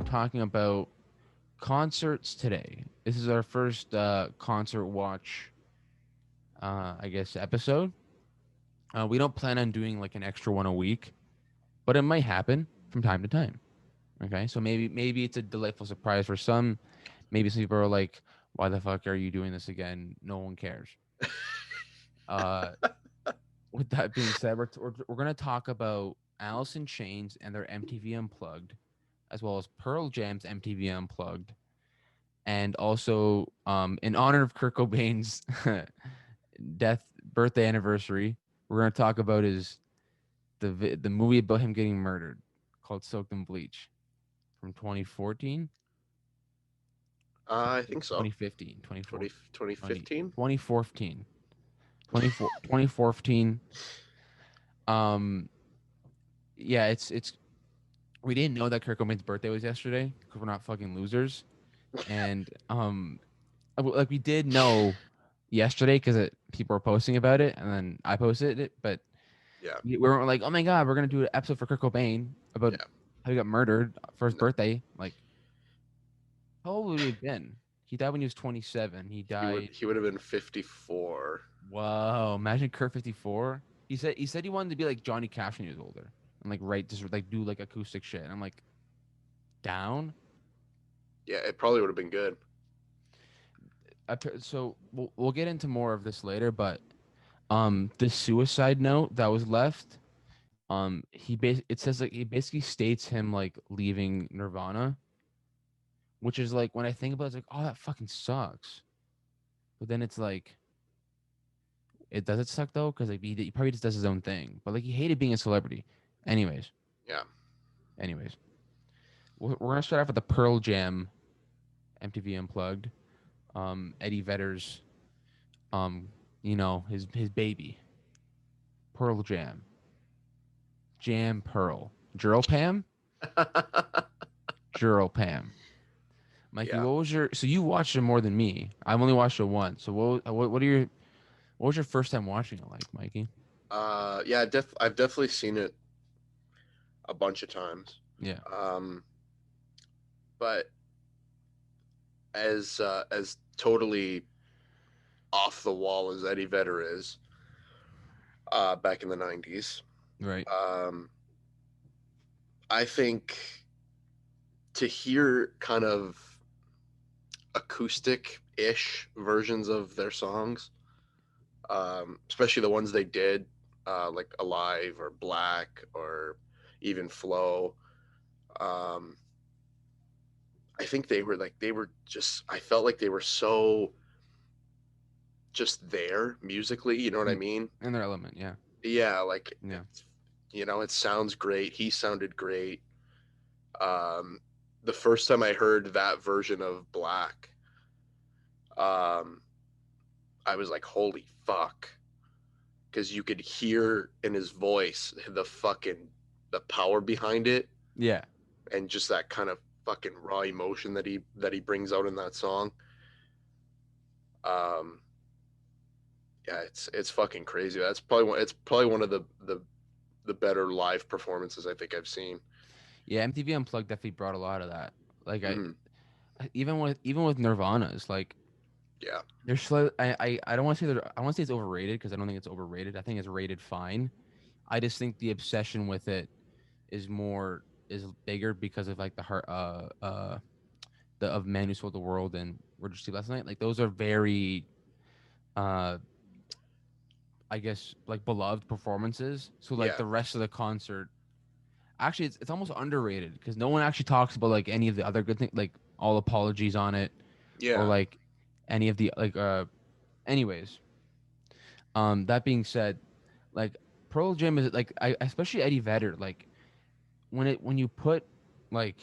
we're talking about concerts today. This is our first concert watch, I guess, episode. We don't plan on doing like an extra one a week, but it might happen from time to time. Okay, so maybe it's a delightful surprise for some. Maybe some people are like, "Why the fuck are you doing this again?" No one cares. Uh, with that being said, we're gonna talk about Alice in Chains and their MTV Unplugged, as well as Pearl Jam's MTV Unplugged, and also in honor of Kurt Cobain's death birthday anniversary, we're gonna talk about the movie about him getting murdered called Soaked in Bleach from 2014. I think so. 2015, 20, 2015? 2014, 2014. Um, yeah, it's we didn't know that Kurt Cobain's birthday was yesterday because we're not fucking losers, and like we did know yesterday because people were posting about it, and then I posted it, but Yeah. we weren't like, oh my god, we're gonna do an episode for Kurt Cobain about Yeah. how he got murdered for his No, birthday. Like, how old would he have been? He died when he was 27. He died. he would have been 54. Whoa! Imagine Kurt 54. He said he wanted to be like Johnny Cash when he was older and like write just like do like acoustic shit. And I'm like down. Yeah, it probably would have been good. So we'll get into more of this later, but the suicide note that was left, it says like he basically states him like leaving Nirvana, which is like when I think about it, it's like, oh, that fucking sucks. But then it's like, it suck though, because like he probably just does his own thing. But like he hated being a celebrity. Anyways, Yeah. anyways, we're gonna start off with the Pearl Jam MTV Unplugged. Eddie Vedder's, um, his baby, Pearl Jam, Jam Pearl, Girl Pam, Girl Pam. Mikey, Yeah. so you watched it more than me. I've only watched it once. So what was your first time watching it like, Mikey? Yeah, I've definitely seen it a bunch of times. Yeah. Um, but as totally off the wall as Eddie Vedder is, back in the 90s, Right. um, I think to hear kind of acoustic-ish versions of their songs, especially the ones they did, like Alive or Black or even Flow. Um, I think they were just I felt like they were so just there musically, you know what I In, mean? in their element, yeah. Yeah, like Yeah. it sounds great. He sounded great. Um, the first time I heard that version of Black, um, I was like, holy fuck. Because you could hear in his voice the power behind it, Yeah. and just that kind of fucking raw emotion that he brings out in that song. Um, yeah, it's fucking crazy. It's probably one of the better live performances I think I've seen. Yeah, MTV Unplugged definitely brought a lot of that. Like Hmm. even with Nirvana, it's like Yeah, there's slight, I don't want to say that I want to say it's overrated because I don't think it's overrated. I think it's rated fine. I just think the obsession with it is bigger because of like the heart the of Man Who Sold the World and We're Just Sleep Last Night. Like those are very uh I guess like beloved performances. So like yeah, the rest of the concert actually it's almost underrated because no one actually talks about like any of the other good things like all apologies on it or yeah, like any of the like anyways that being said, like Pearl Jam is like I especially Eddie Vedder, like when you put like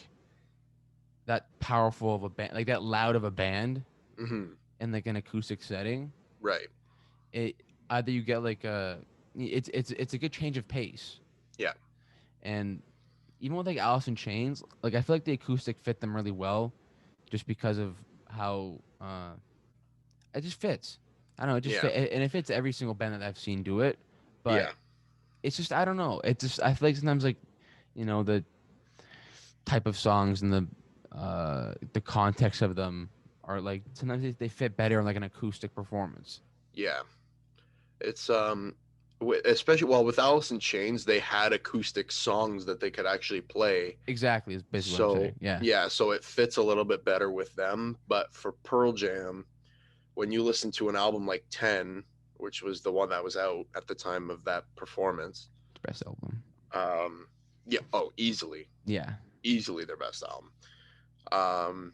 that powerful of a band, like that loud of a band hmm, in like an acoustic setting, right, it either you get like it's a good change of pace. yeah, And even with like Alice in Chains, like I feel like the acoustic fit them really well just because of how it just fits. I don't know, it just yeah, fit and it fits every single band that I've seen do it. But yeah, it's just I don't know. It just I feel like sometimes like the type of songs and the the context of them are like sometimes they fit better in like an acoustic performance. Yeah, it's especially well with Alice in Chains, they had acoustic songs that they could actually play. Exactly, is basically what I'm So saying. Yeah. yeah, so it fits a little bit better with them. But for Pearl Jam, when you listen to an album like 10, which was the one that was out at the time of that performance, Best album. um, yeah, oh, Yeah. easily their best album. Um,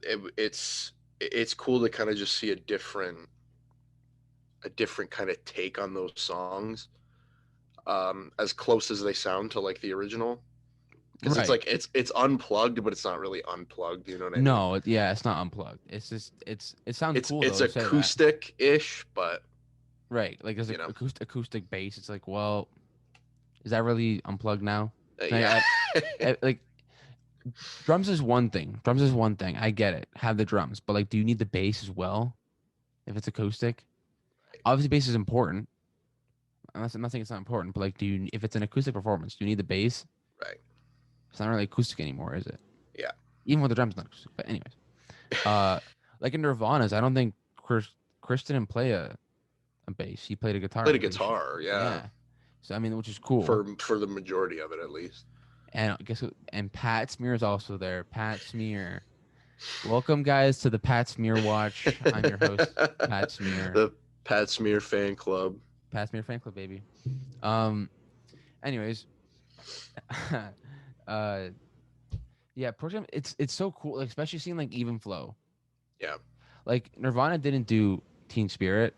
it's cool to kind of just see a different kind of take on those songs, as close as they sound to like the original. Because it's Right. like it's unplugged, but it's not really unplugged. You know what I mean? No, yeah, it's not unplugged. It's just it sounds cool It's though to say that. acoustic ish, but Right. Like there's you a know, acoustic bass. It's like, well, is that really unplugged now? Like, yeah, like drums is one thing. Drums is one thing. I get it. Have the drums, but like, do you need the bass as well? If it's acoustic, obviously bass is important. I'm not saying it's not important, but like, do you if it's an acoustic performance, do you need the bass? right, It's not really acoustic anymore, is it? yeah. Even with the drums, not acoustic. But anyways, uh, like in Nirvana's, I don't think Chris didn't play a bass. He played a guitar. Played a I'm pretty sure. guitar, yeah, Yeah. So I mean, which is cool. for the majority of it at least. And and Pat Smear is also there. Pat Smear. Welcome guys to the Pat Smear Watch. I'm your host, Pat Smear. The Pat Smear fan club. Pat Smear fan club, baby. Um. Anyways, uh, yeah, program. It's so cool, like, especially seeing like Even Flow. Yeah, Like Nirvana didn't do Teen Spirit.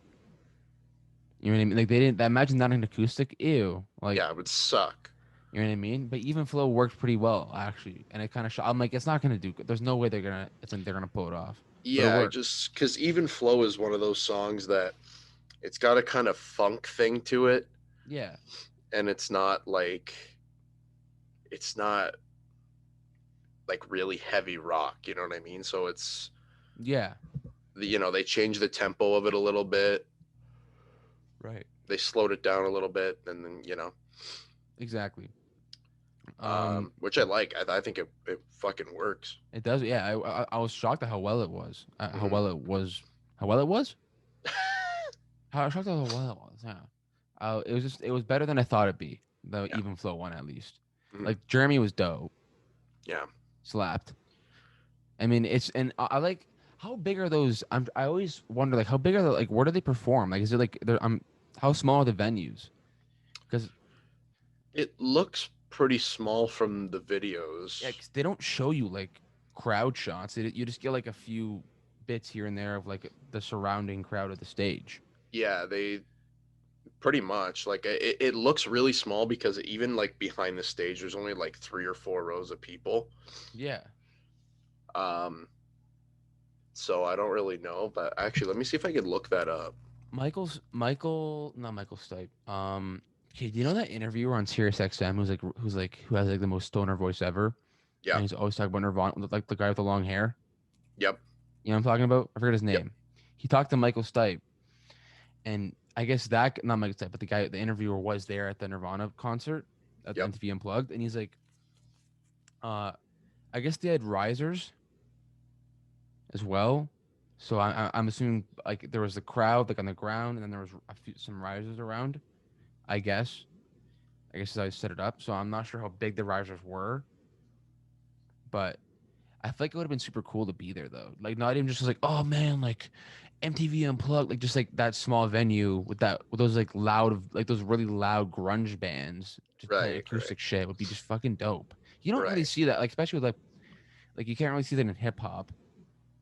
You know what I mean? Like they didn't. Imagine that an acoustic. Ew. Like yeah, it would suck. you know what I mean? But Even Flow worked pretty well actually, and it kind of. I'm like, it's not gonna do. There's no way they're gonna pull it off. But it Yeah, worked. just because Even Flow is one of those songs that it's got a kind of funk thing to it, Yeah. and it's not like really heavy rock. You know what I mean? So it's Yeah. you know they changed the tempo of it a little bit. Right. They slowed it down a little bit, and then you know, Exactly. Um. which I like. I think it fucking works. It does. Yeah. I was shocked at how well it was. How Hmm. well it was. How well it was. How shocked at how well it was. Yeah. It was just. It was better than I thought it'd be. The Yeah. Even Flow one at least. Hmm. Like Jeremy was dope. Yeah. Slapped. I mean, it's and I like how big are those? I always wonder like how big are they? Like where do they perform? Like is it like they're how small are the venues? Because It looks pretty small from the yeah, videos. 'cause they don't show you like crowd shots. You just get like a few bits here and there of like the surrounding crowd of the stage. Yeah, they pretty much like it looks really small because even like behind the stage, there's only like 3 or 4 rows of people. Yeah, Um, so I don't really know, but actually, let me see if I could look that up. Not Michael Stipe. Okay, do you know that interviewer on Sirius XM who has like the most stoner voice ever, and Yep, he's always talking about Nirvana, like the guy with the long hair. yep, You know what I'm talking about? I forget his yep, name. He talked to Michael Stipe, and I guess that not Michael Stipe, but the interviewer was there at the Nirvana concert at the yep. MTV Unplugged, and he's like, uh, I guess they had risers as well. So I'm assuming like there was the crowd like on the ground, and then there was some risers around. I guess. I guess as I set it up. So I'm not sure how big the risers were, but I feel like it would have been super cool to be there though. Like not even just like, oh man, like MTV Unplugged, like just like that small venue with those like loud, like those really loud grunge bands just playing Right, right, acoustic shit would be just fucking dope. You don't really right, see that, like especially with like you can't really see that in hip hop.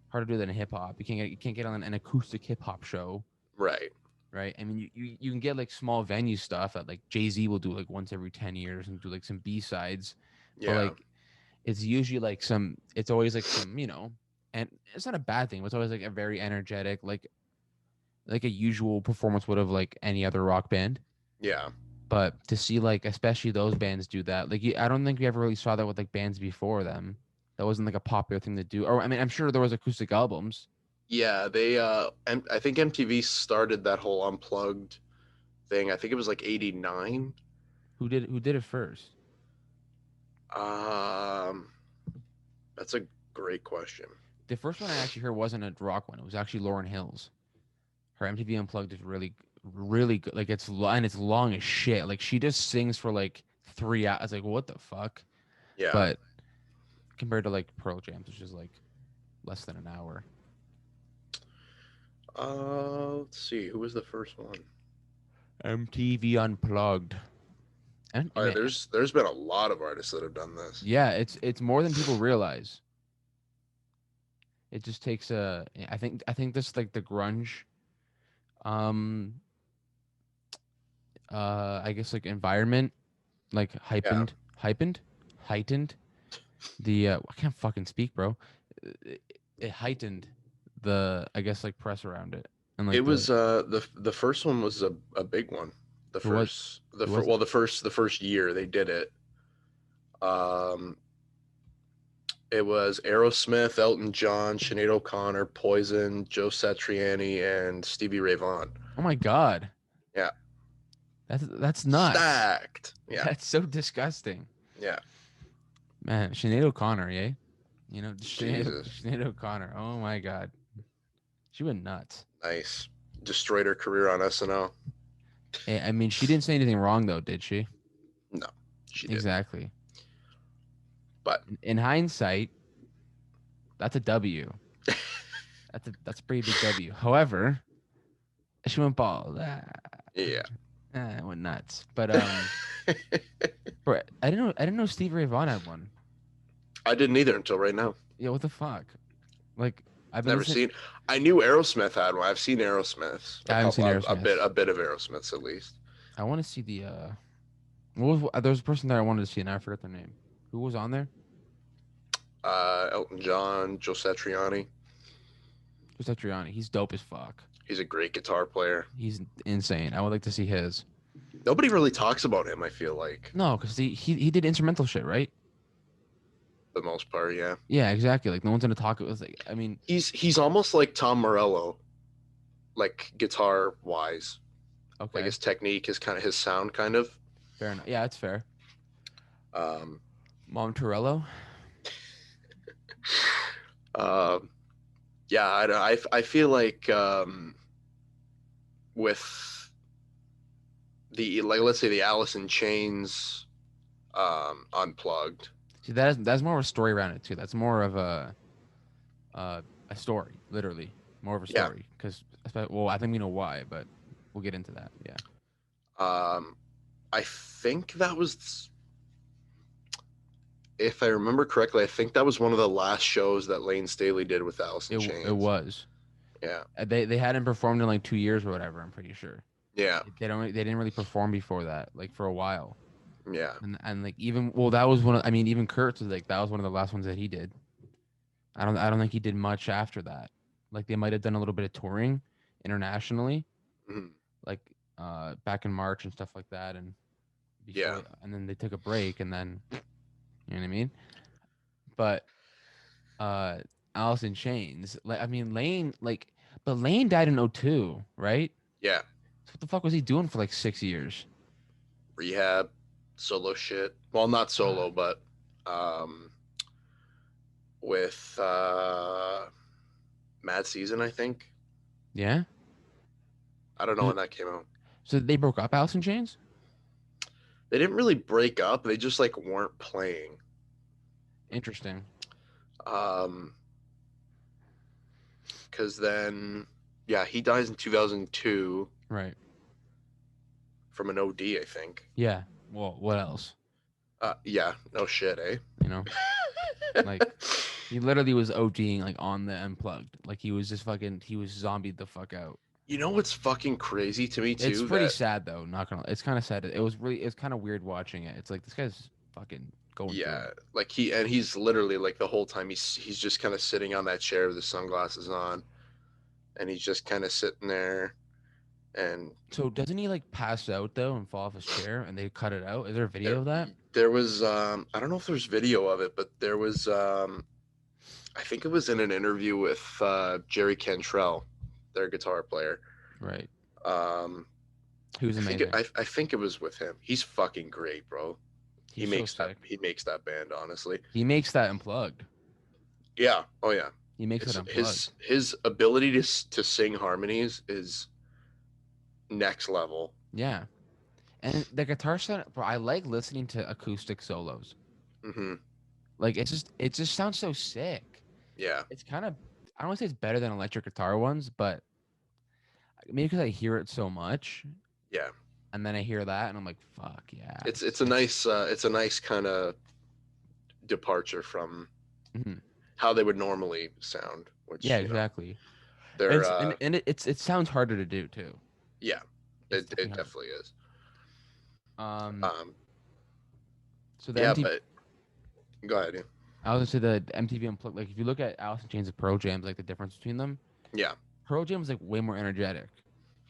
Hard to do that in hip hop. You can't get on an acoustic hip hop show, right. right? I mean, you can get like small venue stuff that like Jay Z will do like once every 10 years and do like some B sides, but Yeah, like it's usually like it's always like some and it's not a bad thing, but it's always like a very energetic like a usual performance would have like any other rock band. yeah, But to see like especially those bands do that, like I don't think we ever really saw that with like bands before them. That wasn't like a popular thing to do. Or I mean, I'm sure there was acoustic albums. yeah. I think MTV started that whole unplugged thing. I think it was like '89. Who did it first? Um, That's a great question. The first one I actually heard wasn't a rock one. It was actually Lauryn Hill's. Her MTV Unplugged is really, really good. Like and it's long as shit. Like she just sings for like 3 hours. Like what the fuck? Yeah. But compared to like Pearl Jams, which is like less than an hour. Let's see. Who was the first one? MTV Unplugged. And Oh, yeah, man, there's been a lot of artists that have done this. yeah, it's more than people realize. It just takes a. I think this like the grunge, um, I guess like environment, like Yeah. heightened the. I can't fucking speak, bro. It, it heightened the I guess like press around it and It like was the first one was a big one. The who was first the who fir- was it? well the first year they did it. Um, it was Aerosmith, Elton John, Sinead O'Connor, Poison, Joe Satriani, and Stevie Ray Vaughan. Oh my god, Yeah, that's nuts. stacked. Yeah, That's so disgusting, yeah. man. Sinead O'Connor, yeah. You know, Jesus, Sinead O'Connor. Oh my God, she went nuts. nice. Destroyed her career on SNL. I mean, she didn't say anything wrong though, did she? No, she didn't. Exactly. But In hindsight, that's a W. That's a pretty big W. However, she went bald. yeah, It went nuts. But bro, I didn't know Stevie Ray Vaughan had one. I didn't either until right now. Yeah, what the fuck? Like I've been Never listening. seen. I knew Aerosmith had one. I've seen Aerosmiths. A I haven't seen couple. Aerosmith. A bit of Aerosmiths at least. I want to see the there was a person there I wanted to see and I forgot their name. Who was on there? Elton John, Joe Satriani. Who's Satriani? He's dope as fuck. He's a great guitar player. He's insane. I would like to see his. Nobody really talks about him. I feel like No, because he did instrumental shit, right? for the most part, yeah. Yeah, exactly. Like no one's gonna talk. It was like I mean, He's almost like Tom Morello, like guitar wise. Like okay, his technique, his sound, kind of. fair enough. Yeah, it's fair. Um, Mom Torello. uh, yeah, I feel like with the like let's say the Alice in Chains unplugged. See, that's more of a story around it too. That's more of a story, literally, more of a Yeah. story. Because well, I think we know why, but we'll get into that. Yeah. Um, I think that was, if I remember correctly, I think that was one of the last shows that Lane Staley did with Alice in Chains. It was. Yeah. They hadn't performed in like 2 years or whatever. I'm pretty sure. Yeah. They didn't really perform before that, like for a while. Yeah. And like even well, that was one of I mean even Kurt's was like that was one of the last ones that he did. I don't think he did much after that. Like they might have done a little bit of touring internationally, Mhm. like back in March and stuff like that, and Yeah. and then they took a break, and then you know what I mean. But Alice in Chains, like I mean Lane, like but Lane died in '02, right? Yeah. So what the fuck was he doing for like 6 years? Rehab, solo shit. Well, not solo, but um, with Mad Season, I think. Yeah. I don't know when that came out. So they broke up, Alice in Chains. They didn't really break up. They just like weren't playing. Interesting. Because then, yeah, he dies in 2002 Right. from an OD, I think. Yeah. Well, what else? Yeah, no shit, eh? You know, like he literally was ODing like on the unplugged. Like he was just fucking. He was zombied the fuck out. You know what's fucking crazy to me too? It's pretty That sad though. Not gonna. It's kind of sad. It was really. It's kind of weird watching it. It's like this guy's fucking going through yeah, it. like he's literally like the whole time he's just kind of sitting on that chair with his sunglasses on, and he's just kind of sitting there, and So doesn't he like pass out though and fall off his chair and they cut it out? Is there a video there of that? there was I don't know if there's video of it, but there was I think it was in an interview with Jerry Cantrell, their guitar player. Right. Um, He was amazing. I think it was with him. He's fucking great, bro. He's so sick. He makes that band, honestly. He makes that unplugged. Yeah. Oh yeah. He makes it It's unplugged. his ability to sing harmonies is next level. Yeah. And the guitar sound, bro, I like listening to acoustic solos. Hmm. Like it just sounds so sick. Yeah. It's kind of I don't want to say it's better than electric guitar ones, but maybe because I hear it so much, Yeah. and then I hear that, and I'm like, fuck yeah, It's a nice kind of departure from mhm. how they would normally sound, Yeah, which exactly. they're And it sounds harder to do too. yeah, It's definitely it harder. definitely is. Um, Um, so the yeah, MTV, but go ahead. Yeah. I was gonna say the MTV Unplugged. Like if you look at Alice in Chains and Pearl Jam's, like the difference between them, Yeah. Pearl Jam was like way more energetic, right?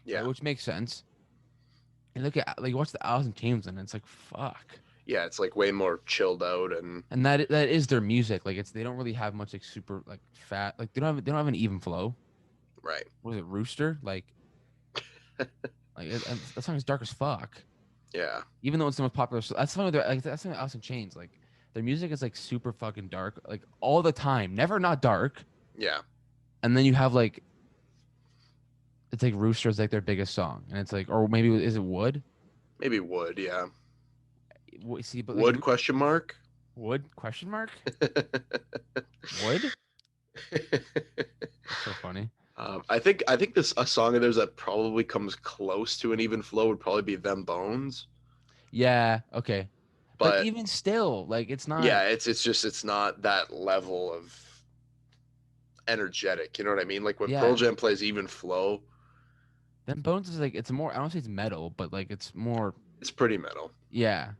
Yeah. Which makes sense. And look at like watch the Alice in Chains, and it's like fuck. Yeah, it's like way more chilled out and And that is their music. Like it's they don't really have much like super like fat. Like they don't have an even flow. right. What is it, Rooster? That song is dark as fuck. Yeah. Even though it's the most popular, that's one of their like that's one of Alice in Chains. Like their music is like super fucking dark, like all the time, never not dark. Yeah. And then you have like it's like Rooster is like their biggest song, and it's like or maybe is it Wood? Maybe wood, yeah. See, but like Wood question mark? Wood question mark Wood? That's so funny. I think this a song of theirs that probably comes close to an even flow would probably be Them Bones. Yeah, okay, but But even still, like it's not. yeah, it's not that level of energetic. You know what I mean? Like when Pearl Yeah, Jam plays even flow, then Bones is like it's more. I don't say it's metal, but like it's more. it's pretty metal. Yeah,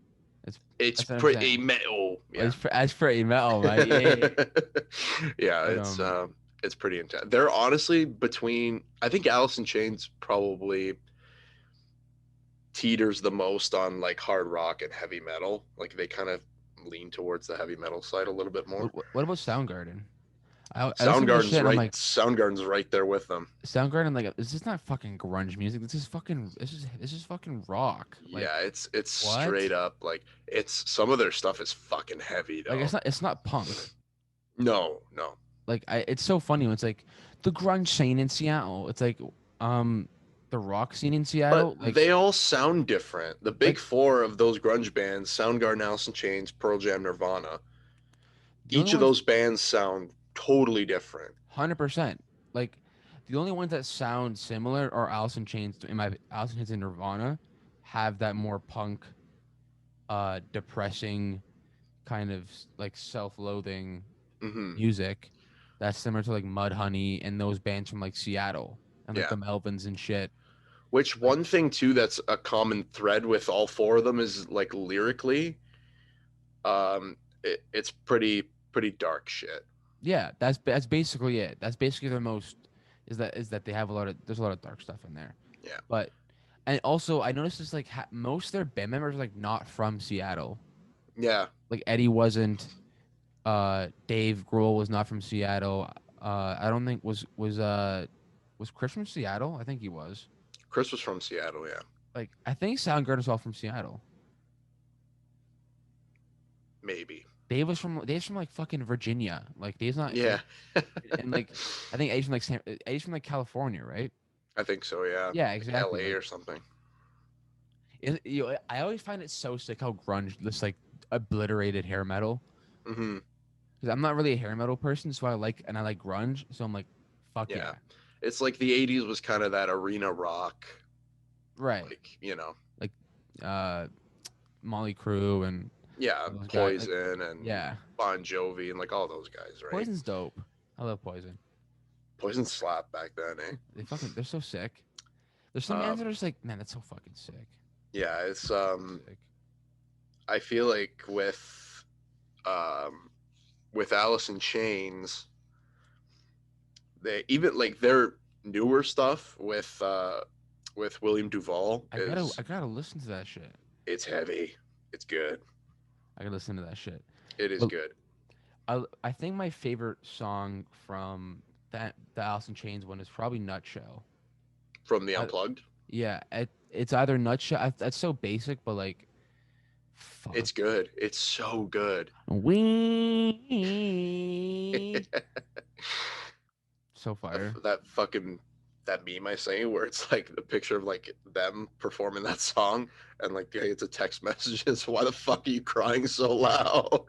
it's It's that's what I'm pretty saying. metal. Yeah. It's pretty metal, right? Yeah. Yeah, But it's pretty intense. They're honestly between I think Alice in Chains probably teeters the most on like hard rock and heavy metal. Like they kind of lean towards the heavy metal side a little bit more. what about Soundgarden? I listen to this shit and I'm like Soundgarden's right there with them. Soundgarden like this is not fucking grunge music. This is fucking rock. Like Yeah, it's straight what? up like it's some of their stuff is fucking heavy Like though. it's not punk. No, no. Like it's so funny when it's like the grunge scene in Seattle. It's like um the rock scene in But Seattle. they all sound different. The big Like four of those grunge bands, Soundgarden, Alice in Chains, Pearl Jam, Nirvana, the only each of ones those bands sound totally different. 100%. Like the only ones that sound similar are Alice in Chains Alice in Chains and Nirvana have that more punk depressing kind of like self-loathing Hmm. music that's similar to like Mudhoney and those bands from like Seattle and like Yeah. the Melvins and shit. Which Like one thing too that's a common thread with all four of them is like lyrically, it's pretty dark shit. yeah, that's basically it. That's basically their most is that they have a lot of there's a lot of dark stuff in there. Yeah. But and also I noticed this like most of their band members are like not from Seattle. Yeah. Like Eddie wasn't. Dave Grohl was not from Seattle. I don't think was Chris from Seattle? I think he was. Chris was from Seattle. Yeah. Like I think Soundgarden's all from Seattle. Maybe. Dave's from like fucking Virginia. Like Dave's not Yeah. like and like I think Eddie's from like California, right? I think so. Yeah. Yeah, Like exactly. L.A. Like or something. I always find it so sick how grunge this like obliterated hair metal Hmm. because I'm not really a hair metal person, so I like grunge, so I'm like, fuck Yeah. yeah, It's like the '80s was kind of that arena rock, right. like you know, Like uh Molly Crew and yeah, all those guys. Like, Poison and yeah, Bon Jovi and like all those guys, right? Poison's dope. I love Poison. Poison slap back then, eh? They're so sick. There's some bands that Um, are just like, man, that's so fucking sick. yeah, it's So sick. I feel like um with Alice in Chains, they even like their newer stuff with William Duvall is I gotta listen to that shit. it's heavy. It's good. I gotta listen to that shit. It is But good. I think my favorite song from that the Alice in Chains one is probably Nutshell. From the I, Unplugged. yeah, it's either Nutshell. That's so basic, but like Fuck. It's good. It's so good. We so that, fire. that fucking that meme I sent where it's like the picture of like them performing that song and like the guy gets a text message is why the fuck are you crying so loud?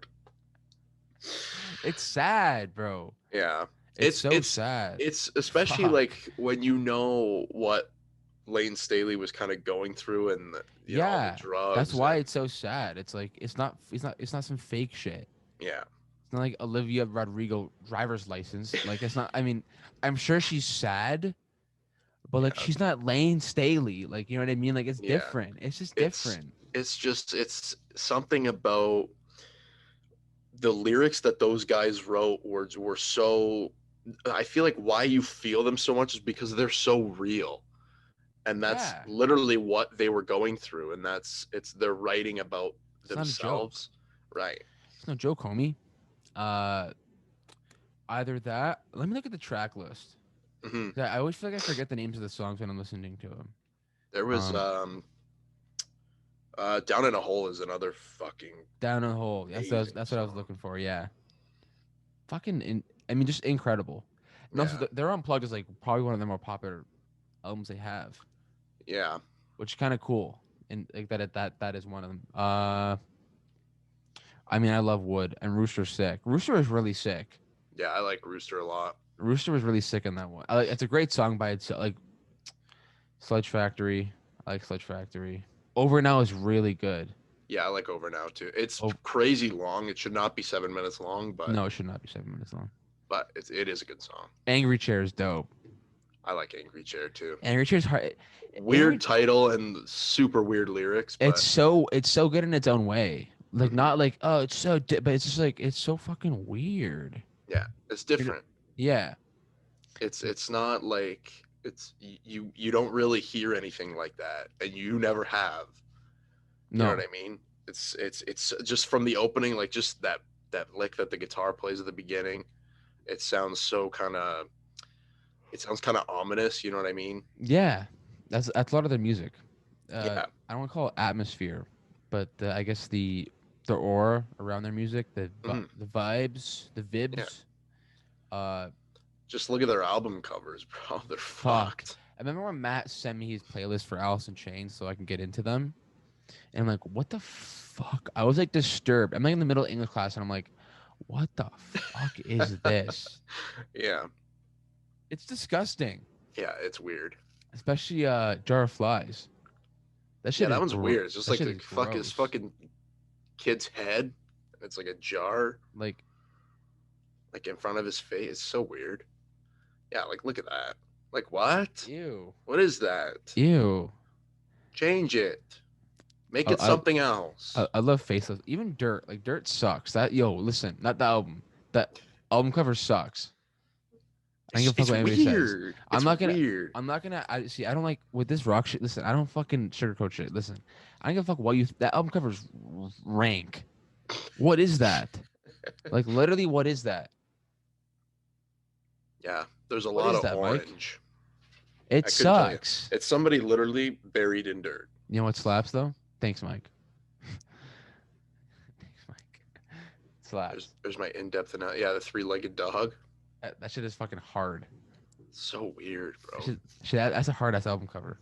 It's sad, bro. Yeah. It's It's so it's sad. it's especially Fuck. like when you know what Lane Staley was kind of going through and you know all the Yeah. That's drugs why and it's so sad. It's like it's not some fake shit. yeah. It's not like Olivia Rodrigo driver's license. Like it's not. I mean, I'm sure she's sad, but like Yeah. she's not Lane Staley. Like you know what I mean? Like it's Yeah. different. It's just It's different. it's just it's something about the lyrics that those guys wrote were so I feel like why you feel them so much is because they're so real. And that's Yeah. literally what they were going through and it's they're writing about It's not a joke. themselves. Right. It's no joke, homie. Uh, either that. Let me look at the track list. Hmm. 'Cause I always feel like I forget the names of the songs when I'm listening to them. There was Down in a Hole is another fucking Down a hole. amazing That's what I was song. looking for. Yeah. I mean, just incredible. And also, Yeah. their Unplugged is like probably one of the more popular albums they have, Yeah. which is kind of cool. And like that is one of them. I mean, I love Wood and Rooster's sick. Rooster is really sick. Yeah, I like Rooster a lot. Rooster was really sick in that one. It's a great song by itself. Like Sludge Factory. I like Sludge Factory. Over Now is really good. Yeah, I like Over Now too. It's Oh crazy long. It should not be 7 minutes long, no, it should not be 7 minutes long. but it is a good song. Angry Chair is dope. I like Angry Chair too. Angry Chair is hard. Weird title and super weird lyrics, but It's so good in its own way. Like mhm, not like oh it's but it's just like it's so fucking weird. yeah, it's You know- different. Yeah. It's not like you don't really hear anything like that, and you never have. You know what No. I mean? It's just from the opening, like just that lick that the guitar plays at the beginning. It sounds so kind of it sounds kind of ominous. You know what I mean? Yeah. That's a lot of their music. Yeah. I don't want to call it atmosphere, but I guess the aura around their music, Mhm. the vibes, the Yeah. vibes. Uh, Just look at their album covers, bro. They're fuck. fucked. I remember when Matt sent me his playlist for Alice in Chains so I can get into them, and I'm like, what the fuck? I was like disturbed. I'm like in the middle of English class, and I'm like, what the fuck is this? Yeah. It's disgusting. Yeah, it's weird. Especially Jar of Flies. That Yeah, shit that is one's weird. It's just that like shit the is fuck his gross. fucking kid's head. It's like a jar, Like like in front of his face. It's so weird. Yeah, like look at that. Like what? ew. What is that? Ew. Change it. Make I, it I something else. I love Faceless. Even Dirt. Like Dirt sucks. That yo, listen, not the album. That album cover sucks. I don't give a fuck It's what anybody says. weird. I'm It's not gonna. weird. I'm not gonna. I see. I don't like with this rock shit. Listen, I don't fucking sugarcoat shit. Listen, I don't give a fuck what you. That album cover's rank. What is that? Like literally, what is that? Yeah, there's a What lot is of that, Mike? orange. It I couldn't tell you. sucks. It's somebody literally buried in dirt. You know what slaps though? Thanks, Mike. Thanks, Mike. Slaps. There's my in-depth analysis. Yeah, the three-legged dog. That shit is fucking hard. So weird, That bro. that's a hard ass album cover.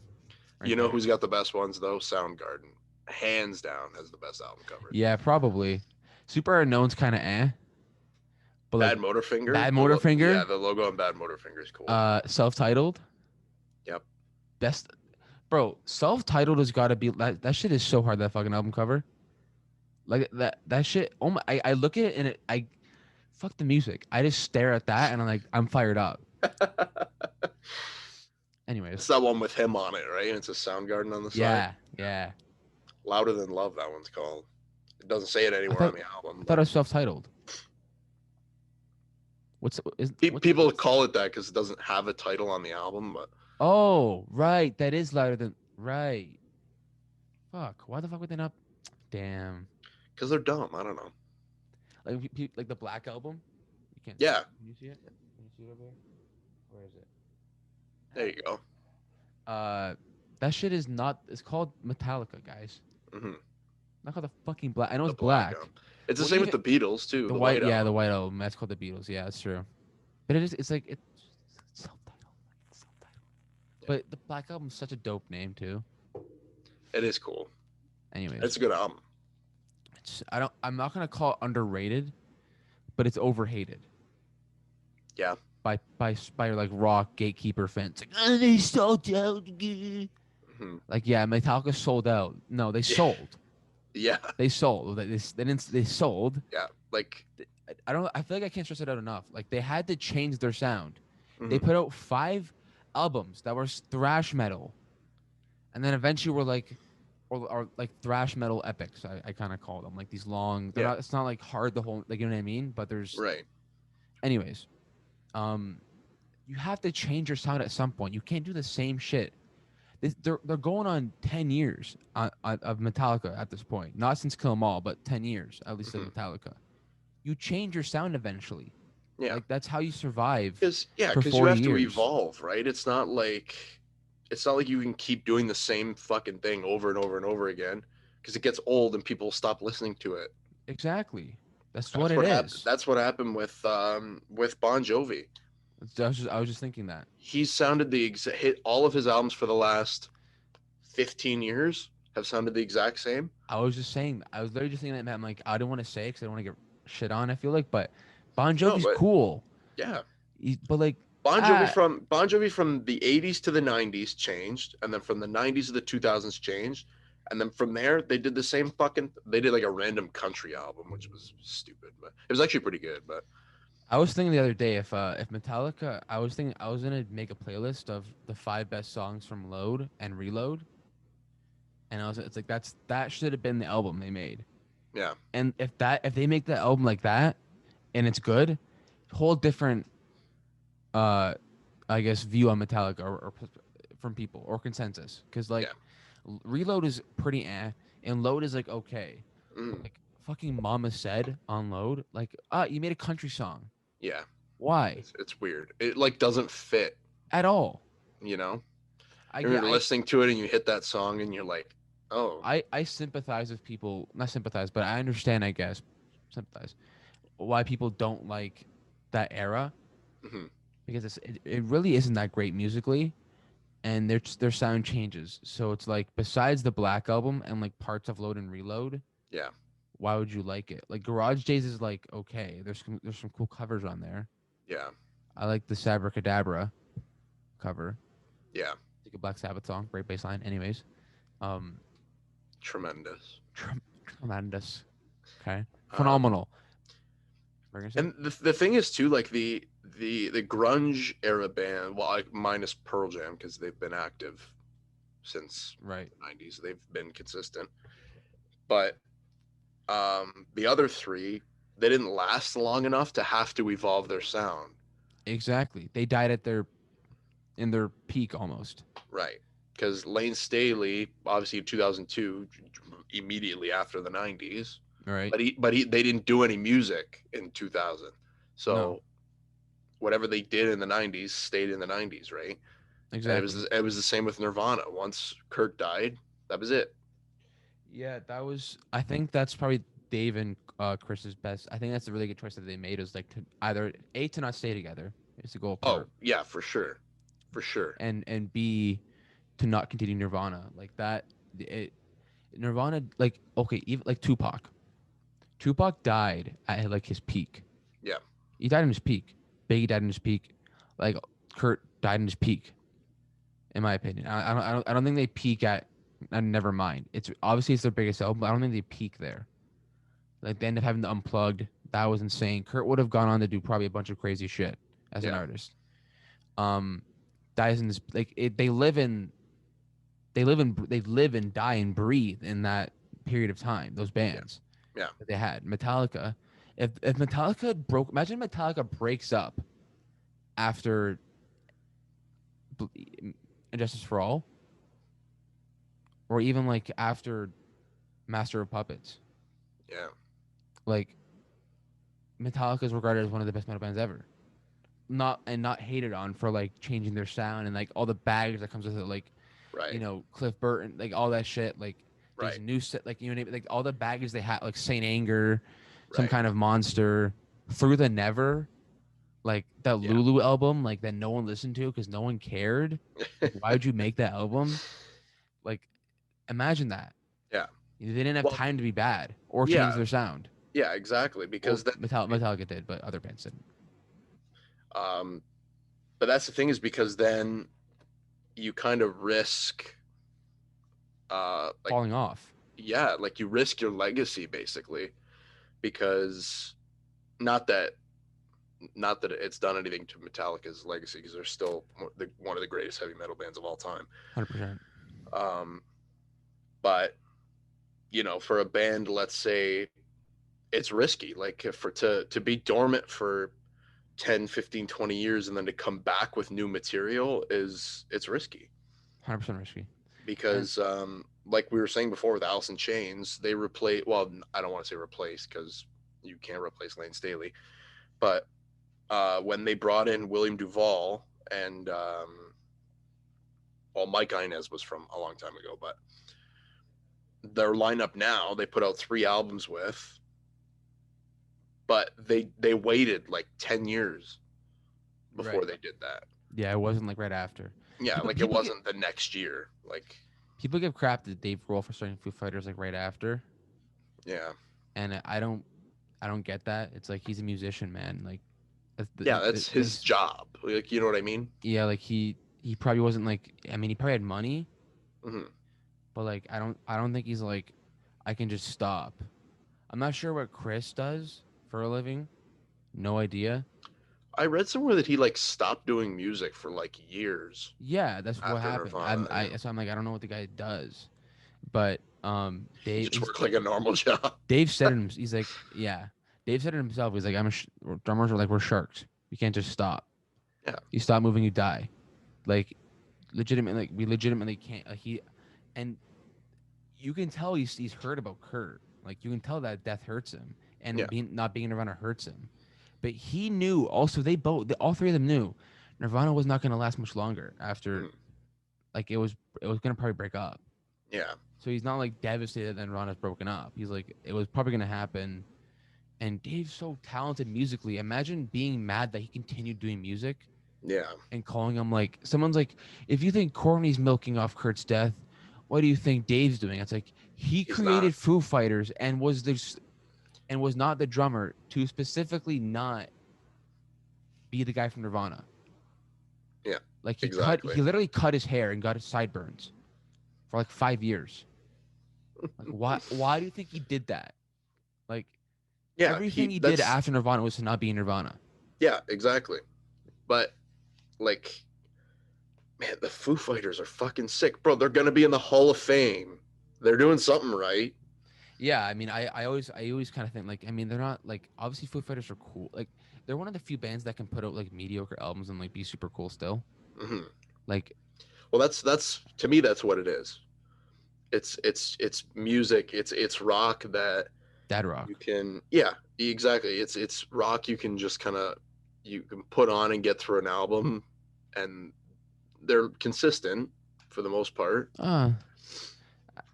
Right You know there. who's got the best ones though? Soundgarden, hands down, has the best album cover. Yeah, probably. Super Unknown's kind of eh, but like Bad Motorfinger. Bad Motorfinger, The logo on Bad Motorfinger is cool. self-titled, Yep. best, bro. Self-titled has got to be that shit is so hard. That fucking album cover, like that shit. Oh my, I look at it and I fuck the music. I just stare at that and I'm like I'm fired up. It's Anyways, that one with him on it, right? And it's a Soundgarden on the side. yeah. Louder Than Love, that one's called. It doesn't say it I anywhere on thought the album. I thought it was self-titled. What's People call it that because it doesn't have a title on the album, but Oh, right. That is louder than right. Fuck. Why the fuck would they not? Damn. because they're dumb. I don't know. Like the Black Album. You can't. Yeah, Can you see it? Can you see it over here? Where is it? there you go. That shit is not. It's called Metallica, guys. Hmm. Not called the fucking black. I know The it's Black black. Album. It's the What do same you with even the Beatles too. the The white? White Yeah, the Album. white album. That's called the Beatles. Yeah, that's true. But it is. It's like it's self-titled. It's self-titled. Yeah, But the Black Album's such a dope name too. it is cool. Anyways, It's a good album. it's I don't. I'm not gonna call it underrated, but it's overhated Yeah. by like rock gatekeeper fans. Like, oh, they sold out. Mhm. Like, yeah, Metallica sold out. No, they Yeah. sold. Yeah. They sold. They didn't. They sold. Yeah. Like. I don't. I feel like I can't stress it out enough. Like they had to change their sound. They Mhm. put out 5 albums that were thrash metal, and then eventually were like, or like thrash metal epics. I kind of call them like these long. They're Yeah. not. It's not like hard the whole. Like you know what I mean. But there's. Right. Anyways, um, you have to change your sound at some point. You can't do the same shit. They're going on 10 years of Metallica at this point. Not since Kill 'Em All, but 10 years at least of Mhm. Metallica. You change your sound eventually. Yeah. Like that's how you survive for Because you 40 have to years. evolve, right? It's not like you can keep doing the same fucking thing over and over and over again because it gets old and people stop listening to it. Exactly. That's what That's it what happened. is. That's what happened with Bon Jovi. I was just thinking that. He sounded hit all of his albums for the last 15 years have sounded the exact same. I was just saying. I was literally just thinking that. I'm like, I don't want to say because I don't want to get shit on. I feel like, but Bon No, Jovi's but cool. yeah. But like, Bon Jovi from the 80s to the 90s changed, and then from the 90s to the 2000s changed, and then from there they did the same fucking they did like a random country album which was stupid, but it was actually pretty good, but I was thinking the other day if Metallica, I was thinking I was gonna make a playlist of the 5 best songs from Load and Reload, and it's like that should have been the album they made. yeah. And if they make the album like that and it's good, whole different uh I guess view on Metallica or from people or consensus because like Yeah. Reload is pretty and Load is like okay, but Mm, like fucking Mama Said on Load like you made a country song, yeah. why It's weird. It like doesn't fit, at all? you know? I You're get listening to it and you hit that song and you're like, "Oh, I sympathize with people, not sympathize, but I understand, I guess, sympathize why people don't like that era mhm. because it really isn't that great musically, and their sound changes. So it's like besides the Black Album and like parts of Load and Reload, Yeah. why would you like it? Like Garage Days is like okay, there's some cool covers on there. Yeah. I like the Sabracadabra cover. Yeah. It's like a Black Sabbath song, great bass line. Anyways, um, Tremendous." tremendous, okay, Um phenomenal. What are you gonna say? and the thing is too, like the grunge era band, well, like minus Pearl Jam because they've been active since Right. the 90s. They've been consistent. But the other three, they didn't last long enough to have to evolve their sound. Exactly. They died at in their peak almost. Right. Because Lane Staley, obviously in 2002, immediately after the 90s, Right. but they didn't do any music in 2000. No. So whatever they did in the 90s stayed in the 90s, right? And Exactly. it was the same with Nirvana. Once Kurt died, that was it. Yeah, that was. I think that's probably Dave and Chris's best. I think that's a really good choice that they made. Is like to either A to not stay together, is to go Oh, apart, yeah, for sure. For sure. and B to not continue Nirvana like that. Nirvana like okay, even like Tupac. Tupac died at like his peak. Yeah. He died in his peak. Biggie died in his peak. Like Kurt died in his peak. In my opinion, I don't think they peak at. Never mind. It's obviously it's their biggest album, but I don't think they peak there. Like they end up having the unplugged. That was insane. Kurt would have gone on to do probably a bunch of crazy shit as an Yeah. artist. Um, dies in this like they live and die and breathe in that period of time. Those Yeah. bands Yeah. that they had. Metallica. If Metallica broke, imagine Metallica breaks up after Injustice for All, or even like after Master of Puppets. Yeah. Like Metallica is regarded as one of the best metal bands ever. Not hated on for like changing their sound and like all the baggage that comes with it, like Right. Cliff Burton, like all that shit. Like these Right. new set, like you know, like all the baggage they had, like Saint Anger, some Right. kind of monster, Through the Never, like that Yeah. Lulu album, like that no one listened to because no one cared. Like, why would you make that album? Like, imagine that. Yeah. They didn't have Well, time to be bad or change yeah. their sound. Yeah, exactly. Well, Because then, Metallica did, but other bands didn't. um, but that's the thing is because then you kind of risk, like, Falling off. yeah, like you risk your legacy basically because not that not that it's done anything to Metallica's legacy because they're still one of the greatest heavy metal bands of all time. 100%. Um, but for a band, let's say it's risky, like for to be dormant for 10, 15, 20 years and then to come back with new material it's risky 100% risky. And because like we were saying before with Alice in Chains, they replace, well, I don't want to say replace because you can't replace Lane Staley, but when they brought in William Duvall and well, Mike Inez was from a long time ago, but their lineup now they put out 3 albums with, but they waited like 10 years before right. they did that. Yeah, it wasn't like right after. Yeah, People like it people get wasn't the next year. Like, people give crap to Dave Grohl for starting Foo Fighters like right after, yeah, and I don't get that. It's like he's a musician, man. Like yeah, that's his this job. Like, you know what I mean? yeah, like he probably wasn't like, I mean, he probably had money, Hmm. but like I don't think he's like, I can just stop. I'm not sure what Chris does for a living. No idea. I read somewhere that he like stopped doing music for like years Yeah, that's what after happened. Nirvana. Yeah, So I'm like, I don't know what the guy does, but he just worked like a normal job. Dave said it. He's like, yeah. Dave said it himself. He's like, drummers are like we're sharks. You can't just stop. Yeah, You stop moving, you die. Like legitimately, like we legitimately can't. Like and you can tell he's hurt about Kurt. Like you can tell that death hurts him, yeah, and being not being in Nirvana hurts him. But he knew also. All three of them knew Nirvana was not going to last much longer after. mhm, Like it was going to probably break up. yeah, So he's not like devastated that Nirvana's broken up. He's like, it was probably going to happen. And Dave's so talented musically. Imagine being mad that he continued doing music yeah. and calling him like, someone's like, if you think Courtney's milking off Kurt's death, what do you think Dave's doing? It's like he He's not. created Foo Fighters and was not the drummer to specifically not be the guy from Nirvana. Yeah, Like exactly. he literally cut his hair and got his sideburns for like 5 years. Like why do you think he did that? Like Yeah, everything he did that's after Nirvana was to not be in Nirvana. yeah, exactly. But like, man, the Foo Fighters are fucking sick, bro. They're gonna be in the Hall of Fame. They're doing something right. Yeah, I mean, I always kind of think like, I mean, they're not like, obviously Foo Fighters are cool. Like they're one of the few bands that can put out like mediocre albums and like be super cool still. Hmm. Like Well, that's to me that's what it is. It's music. It's rock that Dad Rock. you can, yeah, exactly. It's rock you can just kind of you can put on and get through an album, and they're consistent for the most part.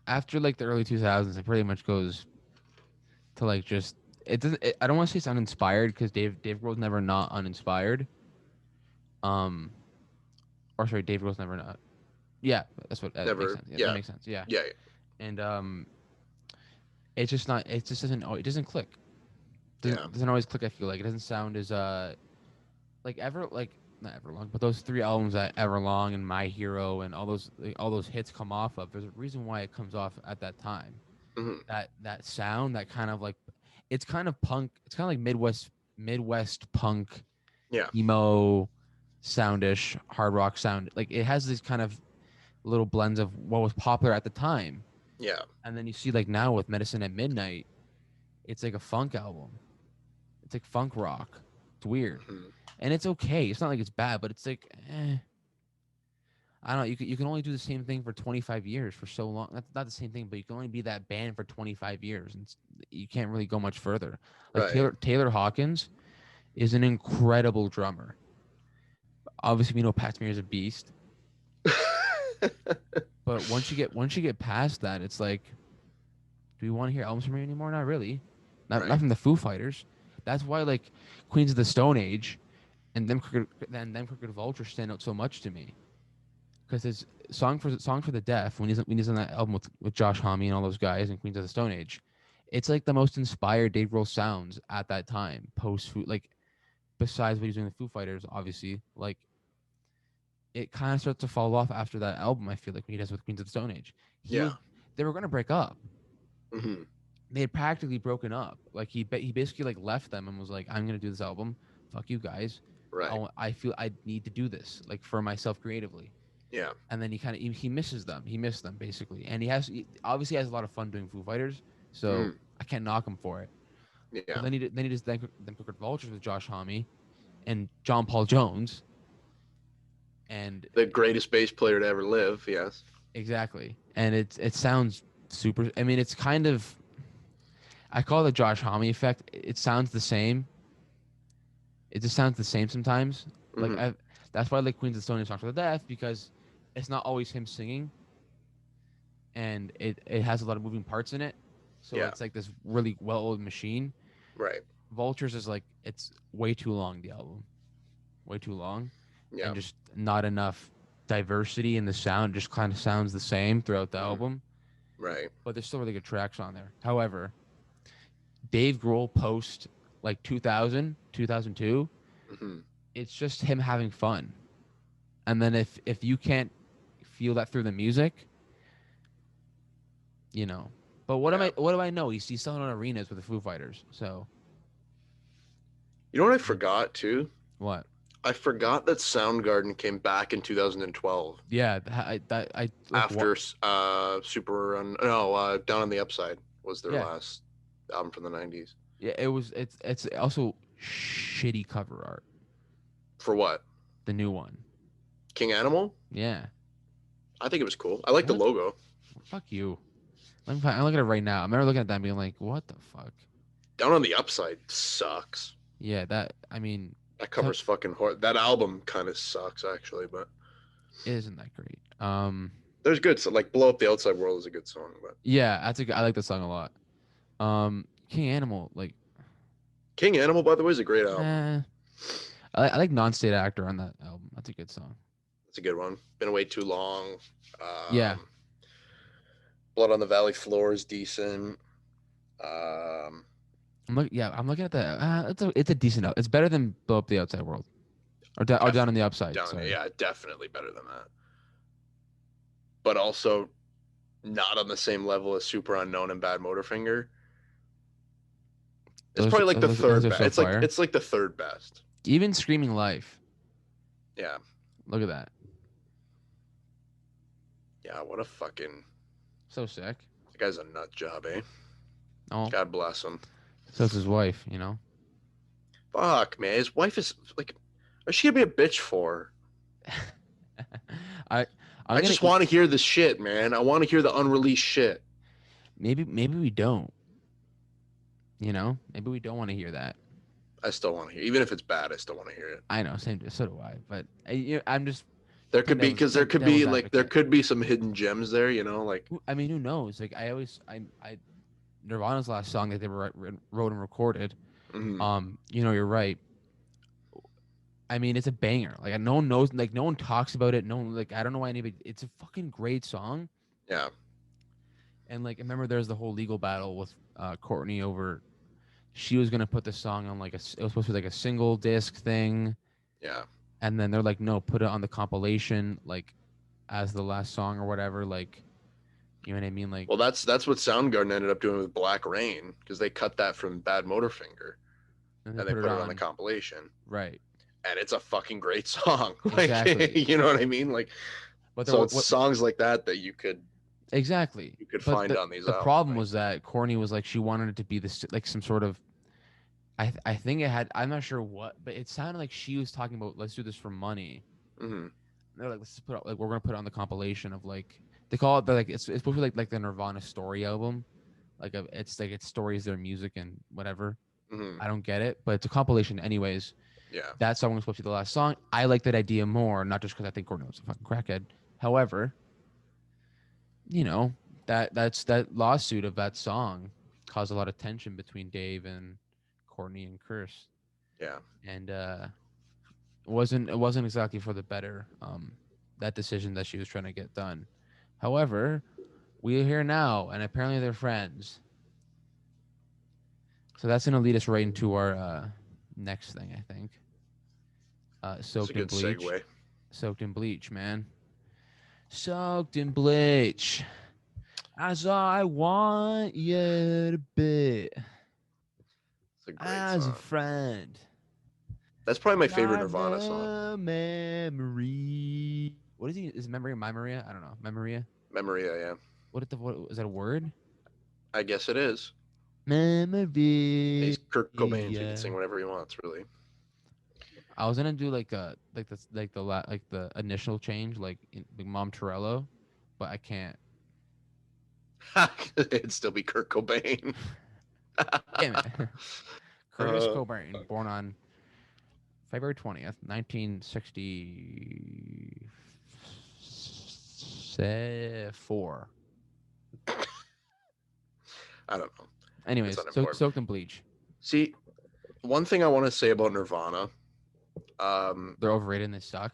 After like the early 2000s, it pretty much goes to like just it doesn't. I don't want to say it's uninspired because Dave Grohl's never not uninspired. Um, or sorry, Dave Grohl's never not. Yeah, that's what that makes Never, sense. Yeah, that yeah, makes sense. Yeah, yeah, and it's just not. It just doesn't. Oh, it doesn't click. yeah. Doesn't always click. I feel like it doesn't sound as like ever like not Everlong, but those 3 albums that Everlong and My Hero and all those hits come off of. There's a reason why it comes off at that time. Hmm. That sound, that kind of like, it's kind of punk. It's kind of like Midwest punk, Yeah, emo, soundish, hard rock sound. Like it has these kind of little blends of what was popular at the time. yeah. And then you see like now with Medicine at Midnight, it's like a funk album. It's like funk rock. It's weird. Hmm. And it's okay. It's not like it's bad, but it's like, I don't know. You can only do the same thing for 25 years for so long. That's not the same thing, but you can only be that band for 25 years, and you can't really go much further. Like Right. Taylor Hawkins is an incredible drummer. Obviously, we know Pat Smear is a beast, but once you get past that, it's like do we want to hear albums from her anymore? Not really. Not Right. from the Foo Fighters. That's why like Queens of the Stone Age and them Crooked Vulture stand out so much to me. Because his Song for the Deaf, when he's on that album with Josh Homme and all those guys and Queens of the Stone Age, it's like the most inspired Dave Grohl sounds at that time, post Foo, like besides what he's doing with Foo Fighters, obviously. Like it kind of starts to fall off after that album. I feel like when he does with Queens of the Stone Age, Yeah. they were gonna break up. Hmm. They had practically broken up. Like he basically like left them and was like, I'm gonna do this album. Fuck you guys. Right. I feel I need to do this like for myself creatively. Yeah. And then he misses them. He missed them basically, and he obviously has a lot of fun doing Foo Fighters. So Hmm. I can't knock him for it. Yeah. But then he does then Crooked Vultures with Josh Homme and John Paul Jones, and The greatest bass player to ever live. Yes. exactly, and it sounds super. I mean, it's kind of I call it the Josh Homme effect. It sounds the same. It just sounds the same sometimes. Like Hmm. that's why I like Queens of the Stone Age Songs for the Deaf, because it's not always him singing, and it has a lot of moving parts in it. So Yeah. it's like this really well-oiled machine. Right. Vultures is like it's way too long, the album, way too long, Yeah. and just not enough diversity in the sound. It just kind of sounds the same throughout the Mhm. album, Right. but there's still really good tracks on there. However, Dave Grohl post like 2000, 2002, Hmm. it's just him having fun. And then if you can't feel that through the music, you know. But Yeah. what do I know? He's selling on arenas with the Foo Fighters. So You know what I forgot too? what? I forgot that Soundgarden came back in 2012 Yeah, I like what? after Super no Down on the Upside was their Yeah, last album from the 90s. yeah. It's also shitty cover art. For what? The new one. King Animal? Yeah. I think it was cool. I like the What? logo. Fuck you. I'm looking at it right now. I remember looking at that and being like, what the fuck? Down on the Upside sucks. Yeah, that I mean, That so cover's fucking hard. That album kind of sucks actually, but it isn't that great. there's good. So like Blow Up the Outside World is a good song, but Yeah, I like that song a lot. King Animal, like, King Animal, by the way, is a great album. I like Non-State Actor on that album. That's a good song. It's a good one. Been away too long. Yeah, Blood on the Valley Floor is decent. Um, I'm looking at that. It's a decent. It's better than Blow Up the Outside World or Down on the Upside. down, Sorry. yeah, definitely better than that. But also not on the same level as Super Unknown and Bad Motorfinger. It's probably like the third are best. so fire. It's like the third best. Even Screaming Life. Yeah. Look at that. Yeah, what a fucking So sick. that guy's a nut job, eh? Oh, God bless him. so is his wife. You know. Fuck, man. His wife is like, what's she gonna be a bitch for? I I just want to hear the shit, man. I want to hear the unreleased shit. maybe we don't. You know, maybe we don't want to hear that. I still want to hear, even if it's bad. I still want to hear it. I know, same. So do I. But I'm just. There could be because there could be devil's like there advocate. could be some hidden gems there, you know, like I mean, who knows? Like I Nirvana's last song that they wrote and recorded. mhm. You know, you're right. I mean, it's a banger. Like no one knows. Like no one talks about it. No one like I don't know why anybody. It's a fucking great song. Yeah, And like I remember there's the whole legal battle with Courtney over. She was gonna put the song on like it was supposed to be like a single disc thing, yeah. and then they're like, no, put it on the compilation like as the last song or whatever. Like, you know what I mean? Like, Well, that's what Soundgarden ended up doing with Black Rain because they cut that from Bad Motorfinger and and they put it on the compilation, right. and it's a fucking great song. Like, Exactly. you know what I mean? Like, But so it's songs like that that you could exactly find on these. The albums, problem right? was that Courtney was like she wanted it to be this like some sort of I think it had I'm not sure what, but it sounded like she was talking about let's do this for money. Mm-hmm. They're like, let's just put out, like we're gonna put it on the compilation of like they call it, but like it's supposed to be like the Nirvana story album, like it's like it's stories, their music and whatever. Mm-hmm. I don't get it, but it's a compilation anyways. Yeah, That song was supposed to be the last song. I like that idea more, not just because I think Courtney was a fucking crackhead. However, you know, that lawsuit of that song caused a lot of tension between Dave and Courtney and Chris, Yeah. and it wasn't exactly for the better. That decision that she was trying to get done. However, we are here now, and apparently they're friends. So that's gonna lead us right into our next thing, I think. It's a Soaked in good bleach. segue. Soaked in bleach, man. Soaked in bleach. As I want you to be. It's a great As a song. friend. That's probably my favorite Like Nirvana song. the memory. What is he? Is memory my Maria? I don't know. Memoria. Memoria, yeah. What is that a word? I guess it is. He's Memory. Kurt Cobain, so he can Yeah. sing whatever he wants, really. I was gonna do like the initial change like Mom Torello, but I can't. It'd still be Kurt Cobain. Damn it. Curtis uh, Cobain, born on February 20th, 1964. I don't know. It's Anyways, unimportant. soaked in bleach. See, one thing I want to say about Nirvana, um, They're overrated and they suck.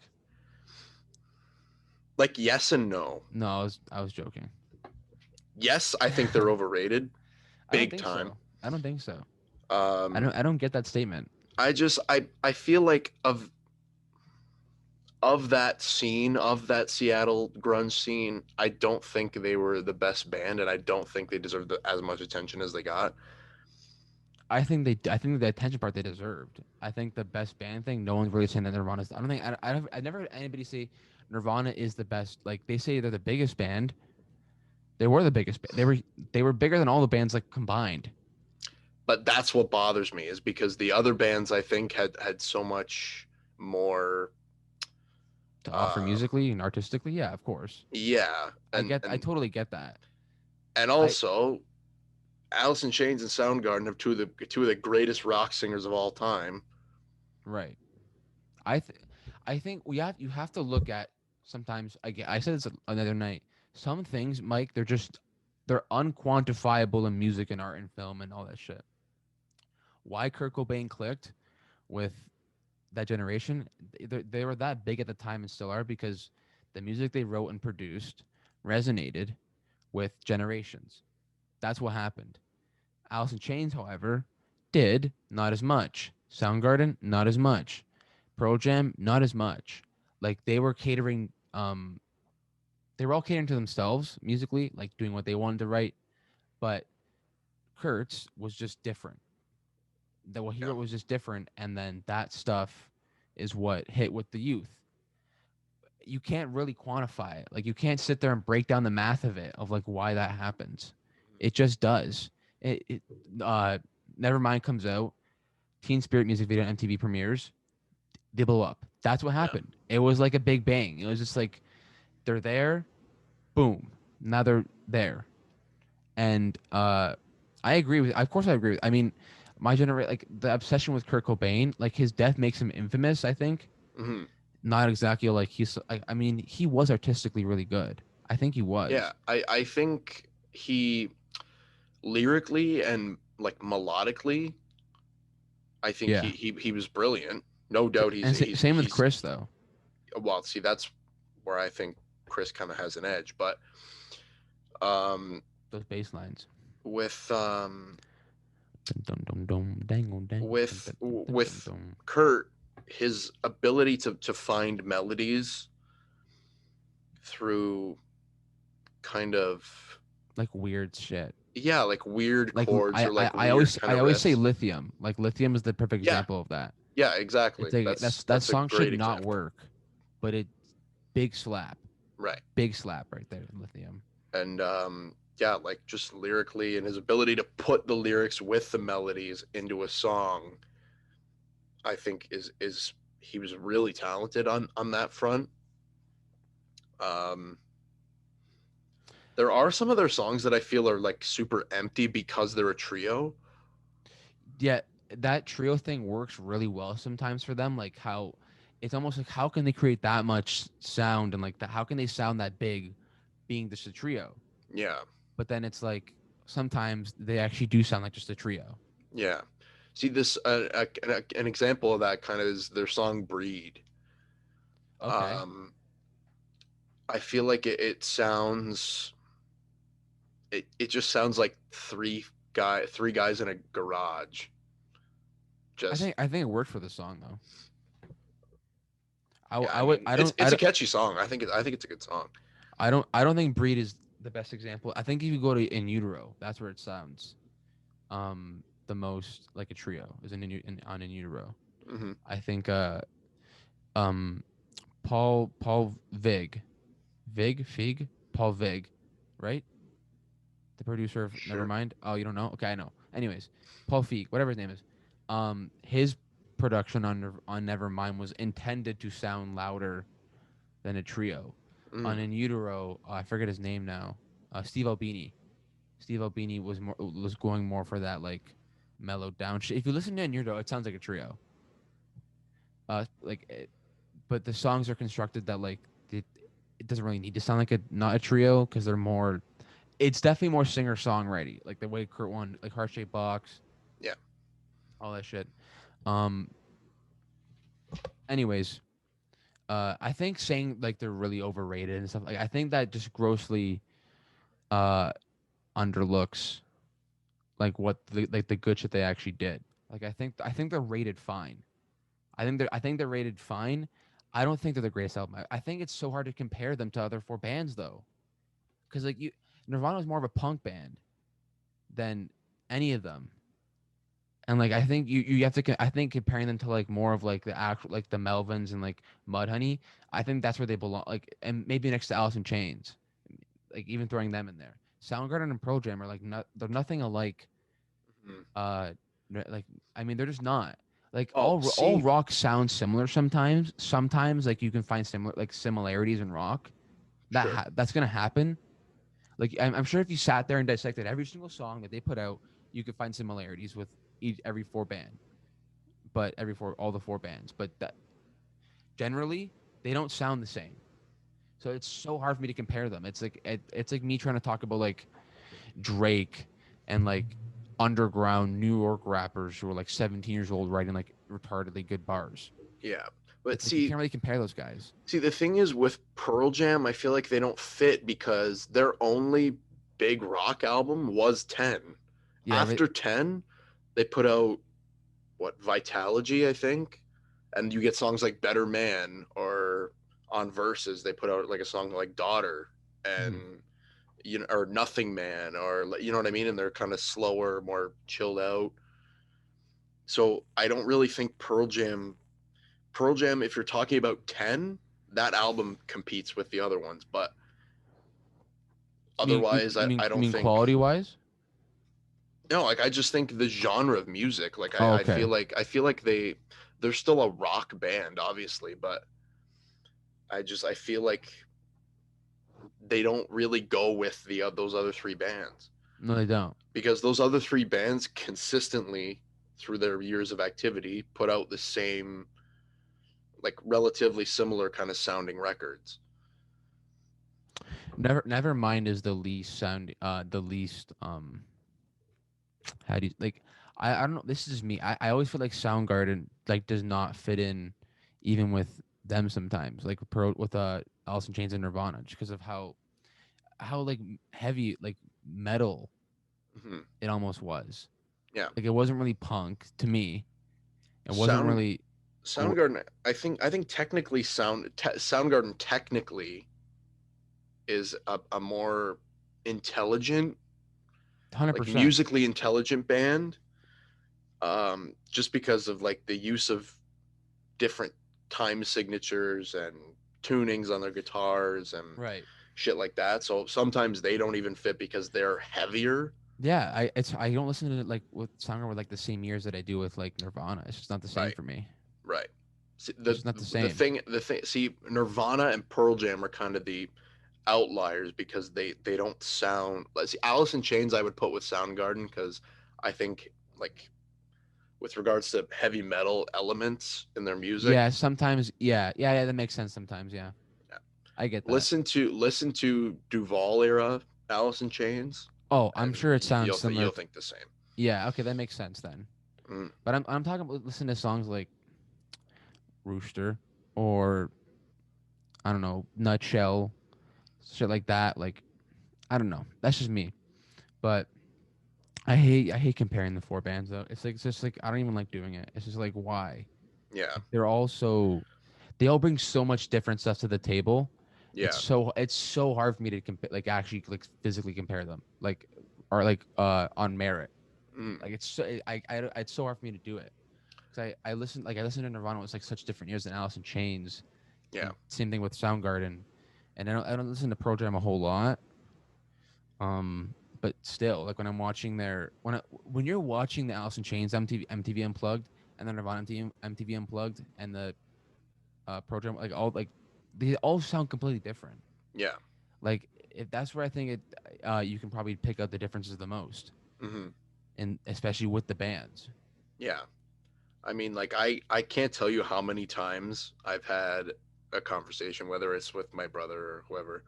like yes and no. No, I was joking. Yes, I think they're overrated, I don't big think time. so. I don't think so. I Um, don't I don't get that statement. I feel like of that scene, of that Seattle grunge scene, I don't think they were the best band, and I don't think they deserved as much attention as they got. I think the attention part they deserved. I think the best band thing, no one's really saying that Nirvana's. I don't think I never heard anybody say Nirvana is the best. Like they say they're the biggest band. They were the biggest. They were bigger than all the bands like combined But that's what bothers me is because the other bands I think had so much more. to offer Um, musically and artistically. Yeah, of course. yeah, I totally get that. and I also Alice in Chains and Soundgarden have two of the greatest rock singers of all time. right. I th- I think you have to look at sometimes I said this another night. Some things, Mike, they're unquantifiable in music and art and film and all that shit. Why Kurt Cobain clicked with that generation, they were that big at the time and still are because the music they wrote and produced resonated with generations. That's what happened. Alice in Chains, however, did not as much. Soundgarden, not as much. Pearl Jam, not as much. Like they were all catering to themselves musically, like doing what they wanted to write. But Kurt's was just different. The what he Yeah, wrote was just different, and then that stuff is what hit with the youth. You can't really quantify it. Like you can't sit there and break down the math of it of like why that happens. It just does. It Nevermind comes out. Teen Spirit music video on MTV premieres. They blow up. That's what yeah, happened. It was like a big bang. It was just like they're there, boom. Now they're there. And I agree with. Of course, I agree with. I mean, my generation, like the obsession with Kurt Cobain, like his death makes him infamous. I think hmm not exactly like he's. I mean, he was artistically really good. I think he yeah. was. I think he lyrically and like melodically, I think Yeah. he was brilliant. No doubt, And same with Chris though. well. See, that's where I think Chris kind of has an edge, but um, Those bass lines. with Dun, dun, dun, dang, dang, dun, dun, dun, dun, with dun. Kurt, his ability to find melodies through kind of Like weird shit. yeah, like weird Like chords or like weird kind I of always say riffs. lithium. Like lithium is the perfect Yeah, example of that. yeah, It's exactly. like that That's a song should great not example. work, but it big slap, Right. big slap right there. Lithium. And yeah, like just lyrically and his ability to put the lyrics with the melodies into a song, I think is he was really talented on that front. Um, there are some of their songs that I feel are like super empty because they're a trio. Yeah, that trio thing works really well sometimes for them. Like how it's almost like how can they create that much sound and like that? How can they sound that big, being just a trio? Yeah, but then it's like sometimes they actually do sound like just a trio. Yeah. See this an example of that kind of is their song "Breed." Okay. Um, I feel like it sounds it just sounds like three guys in a garage. Just I think it worked for the song though. yeah, I I would mean it's a catchy song. I think it's a good song. I don't think Breed is the best example. I think if you go to In Utero, that's where it sounds the most like a trio is on In Utero. Hmm. I think um Paul Vig Fig Paul Vig, right? The producer of Sure. Nevermind. Oh, you don't know? Okay, I know. Anyways, Paul Feig, whatever his name is, his production on Nevermind was intended to sound louder than a trio. On Mm. In Utero, I forget his name now. Steve Albini. Steve Albini was going more for that like mellowed down shit. If you listen to In Utero, it sounds like a trio. Like, but the songs are constructed that like it doesn't really need to sound like a not a trio because they're more it's definitely more singer songwriting, like the way Kurt won, like Heart Shaped Box, Yeah. all that shit. Um. Anyways, I think saying like they're really overrated and stuff like I think that just grossly uh underlooks like what the good shit they actually did. Like I think they're rated fine. I think they're rated fine. I don't think they're the greatest album. I think it's so hard to compare them to other four bands though, because like you Nirvana was more of a punk band than any of them. And like I think you have to I think comparing them to like more of like the actual like the Melvins and like Mudhoney, I think that's where they belong. Like and maybe next to Alice in Chains, like even throwing them in there. Soundgarden and Pearl Jam are like they're nothing alike. Mhm. Uh, like I mean they're just not. Like Oh, all see, rock sounds similar sometimes. Sometimes like you can find similarities in rock. sure. That's gonna happen. Like I'm sure if you sat there and dissected every single song that they put out, you could find similarities with every four band. But every four all the four bands, but that generally they don't sound the same. So it's so hard for me to compare them. It's like me trying to talk about like Drake and like underground New York rappers who are like 17 years old writing like retardedly good bars. Yeah. But It's like you can't really compare those guys. the thing is with Pearl Jam, I feel like they don't fit because their only big rock album was 10. Yeah, After 10, they put out what, Vitalogy, I think. And you get songs like Better Man, or on Verses they put out like a song like Daughter, mhm. and or Nothing Man, or you know what I mean, and they're kind of slower, more chilled out. So I don't really think Pearl Jam, if you're talking about 10, that album competes with the other ones, but otherwise I You don't mean think. quality wise? No, like I just think the genre of music, like Oh, I okay. feel like they're still a rock band, obviously, but I feel like they don't really go with the those other three bands, No, they don't. because those other three bands consistently through their years of activity put out the same, like, relatively similar kind of sounding records. Never mind is the least how do you like I don't know, this is just me. I always feel like Soundgarden like does not fit in even with them sometimes like with Alice in Chains and Nirvana just because of how like heavy like metal Hmm. it almost was. Yeah. Like it wasn't really punk to me. It wasn't Sound really Soundgarden, I think technically Soundgarden technically is a more intelligent, like 100%. musically intelligent band, just because of like the use of different time signatures and tunings on their guitars and Right. shit like that. So sometimes they don't even fit because they're heavier. Yeah, I don't listen to it like with Soundgarden with like the same years that I do with like Nirvana. It's just not the same Right. for me. Right. See, It's just not the same. the thing. See, Nirvana and Pearl Jam are kind of the outliers because they don't sound. Let's see, Alice in Chains I would put with Soundgarden, because I think, like, with regards to heavy metal elements in their Yeah, music, sometimes yeah, that makes sense sometimes, yeah. I get that. listen to Duval era Alice in Chains, Oh, I'm and sure it sounds you'll similar. think the same. Yeah, okay, that makes sense then. Mm, But I'm talking about listen to songs like Rooster or I don't know, Nutshell, shit like that. Like I don't know. That's just me. But I hate comparing the four bands though. It's just like I don't even like doing it. It's just like why? yeah, They're all so they all bring so much different stuff to the table. yeah, It's so hard for me to compare like actually like physically compare them like or like on merit. mm, Like it's so it's so hard for me to do it. Cause I listened to Nirvana with like such different years than Alice in Chains, yeah, and same thing with Soundgarden, and I don't listen to Pearl Jam a whole lot. But still, like when I'm watching when you're watching the Alice in Chains MTV Unplugged and then Nirvana MTV Unplugged and the Pearl Jam like all like they all sound completely different. yeah. Like if that's where I think you can probably pick out the differences the most, Hmm. and especially with the bands. Yeah. I mean, like I can't tell you how many times I've had a conversation, whether it's with my brother or whoever,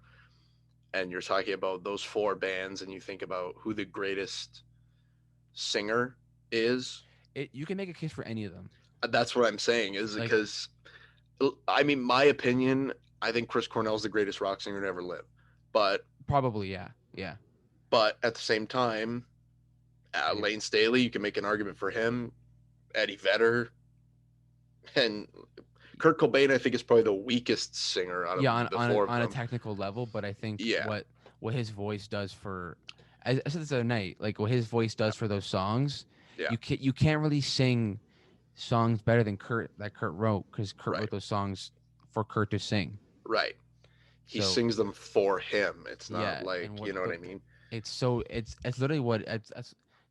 and you're talking about those four bands, and you think about who the greatest singer is. You can make a case for any of them. That's what I'm saying. Is Like because I mean, my opinion, I think Chris Cornell's the greatest rock singer to ever live. But probably, yeah, yeah. at the same time, Eddie, Lane Staley, you can make an argument for him. Eddie Vedder and Kurt Cobain, I think, is probably the weakest singer out of yeah, the four of on a them. technical level, but I think Yeah, what his voice does for, I said this the other night, like what his voice does for those songs, yeah, you can't really sing songs better than Kurt wrote because Kurt right, wrote those songs for Kurt to sing. right. He So sings them for him. It's not yeah, like, and you what know what the I mean? it's literally what it's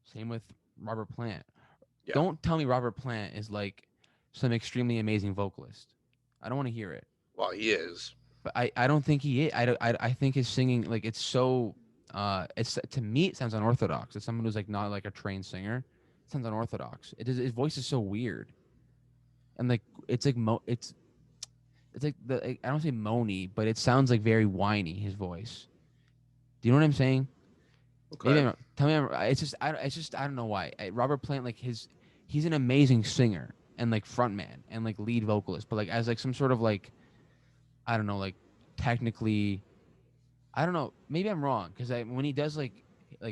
same with Robert Plant. Yeah. Don't tell me Robert Plant is like some extremely amazing vocalist. I don't want to hear it. Well, he is. But I don't think he is. I think his singing like it's so it's to me it sounds unorthodox. As someone who's like not like a trained singer, it sounds unorthodox. It is his voice is so weird and like it's like it's like the like, I don't say moany, but it sounds like very whiny. His voice. Do you know what I'm saying? Maybe Okay. tell me it's just I don't know why Robert Plant like he's an amazing singer and like frontman and like lead vocalist, but like as like some sort of like I don't know like technically I don't know. Maybe I'm wrong because when he does like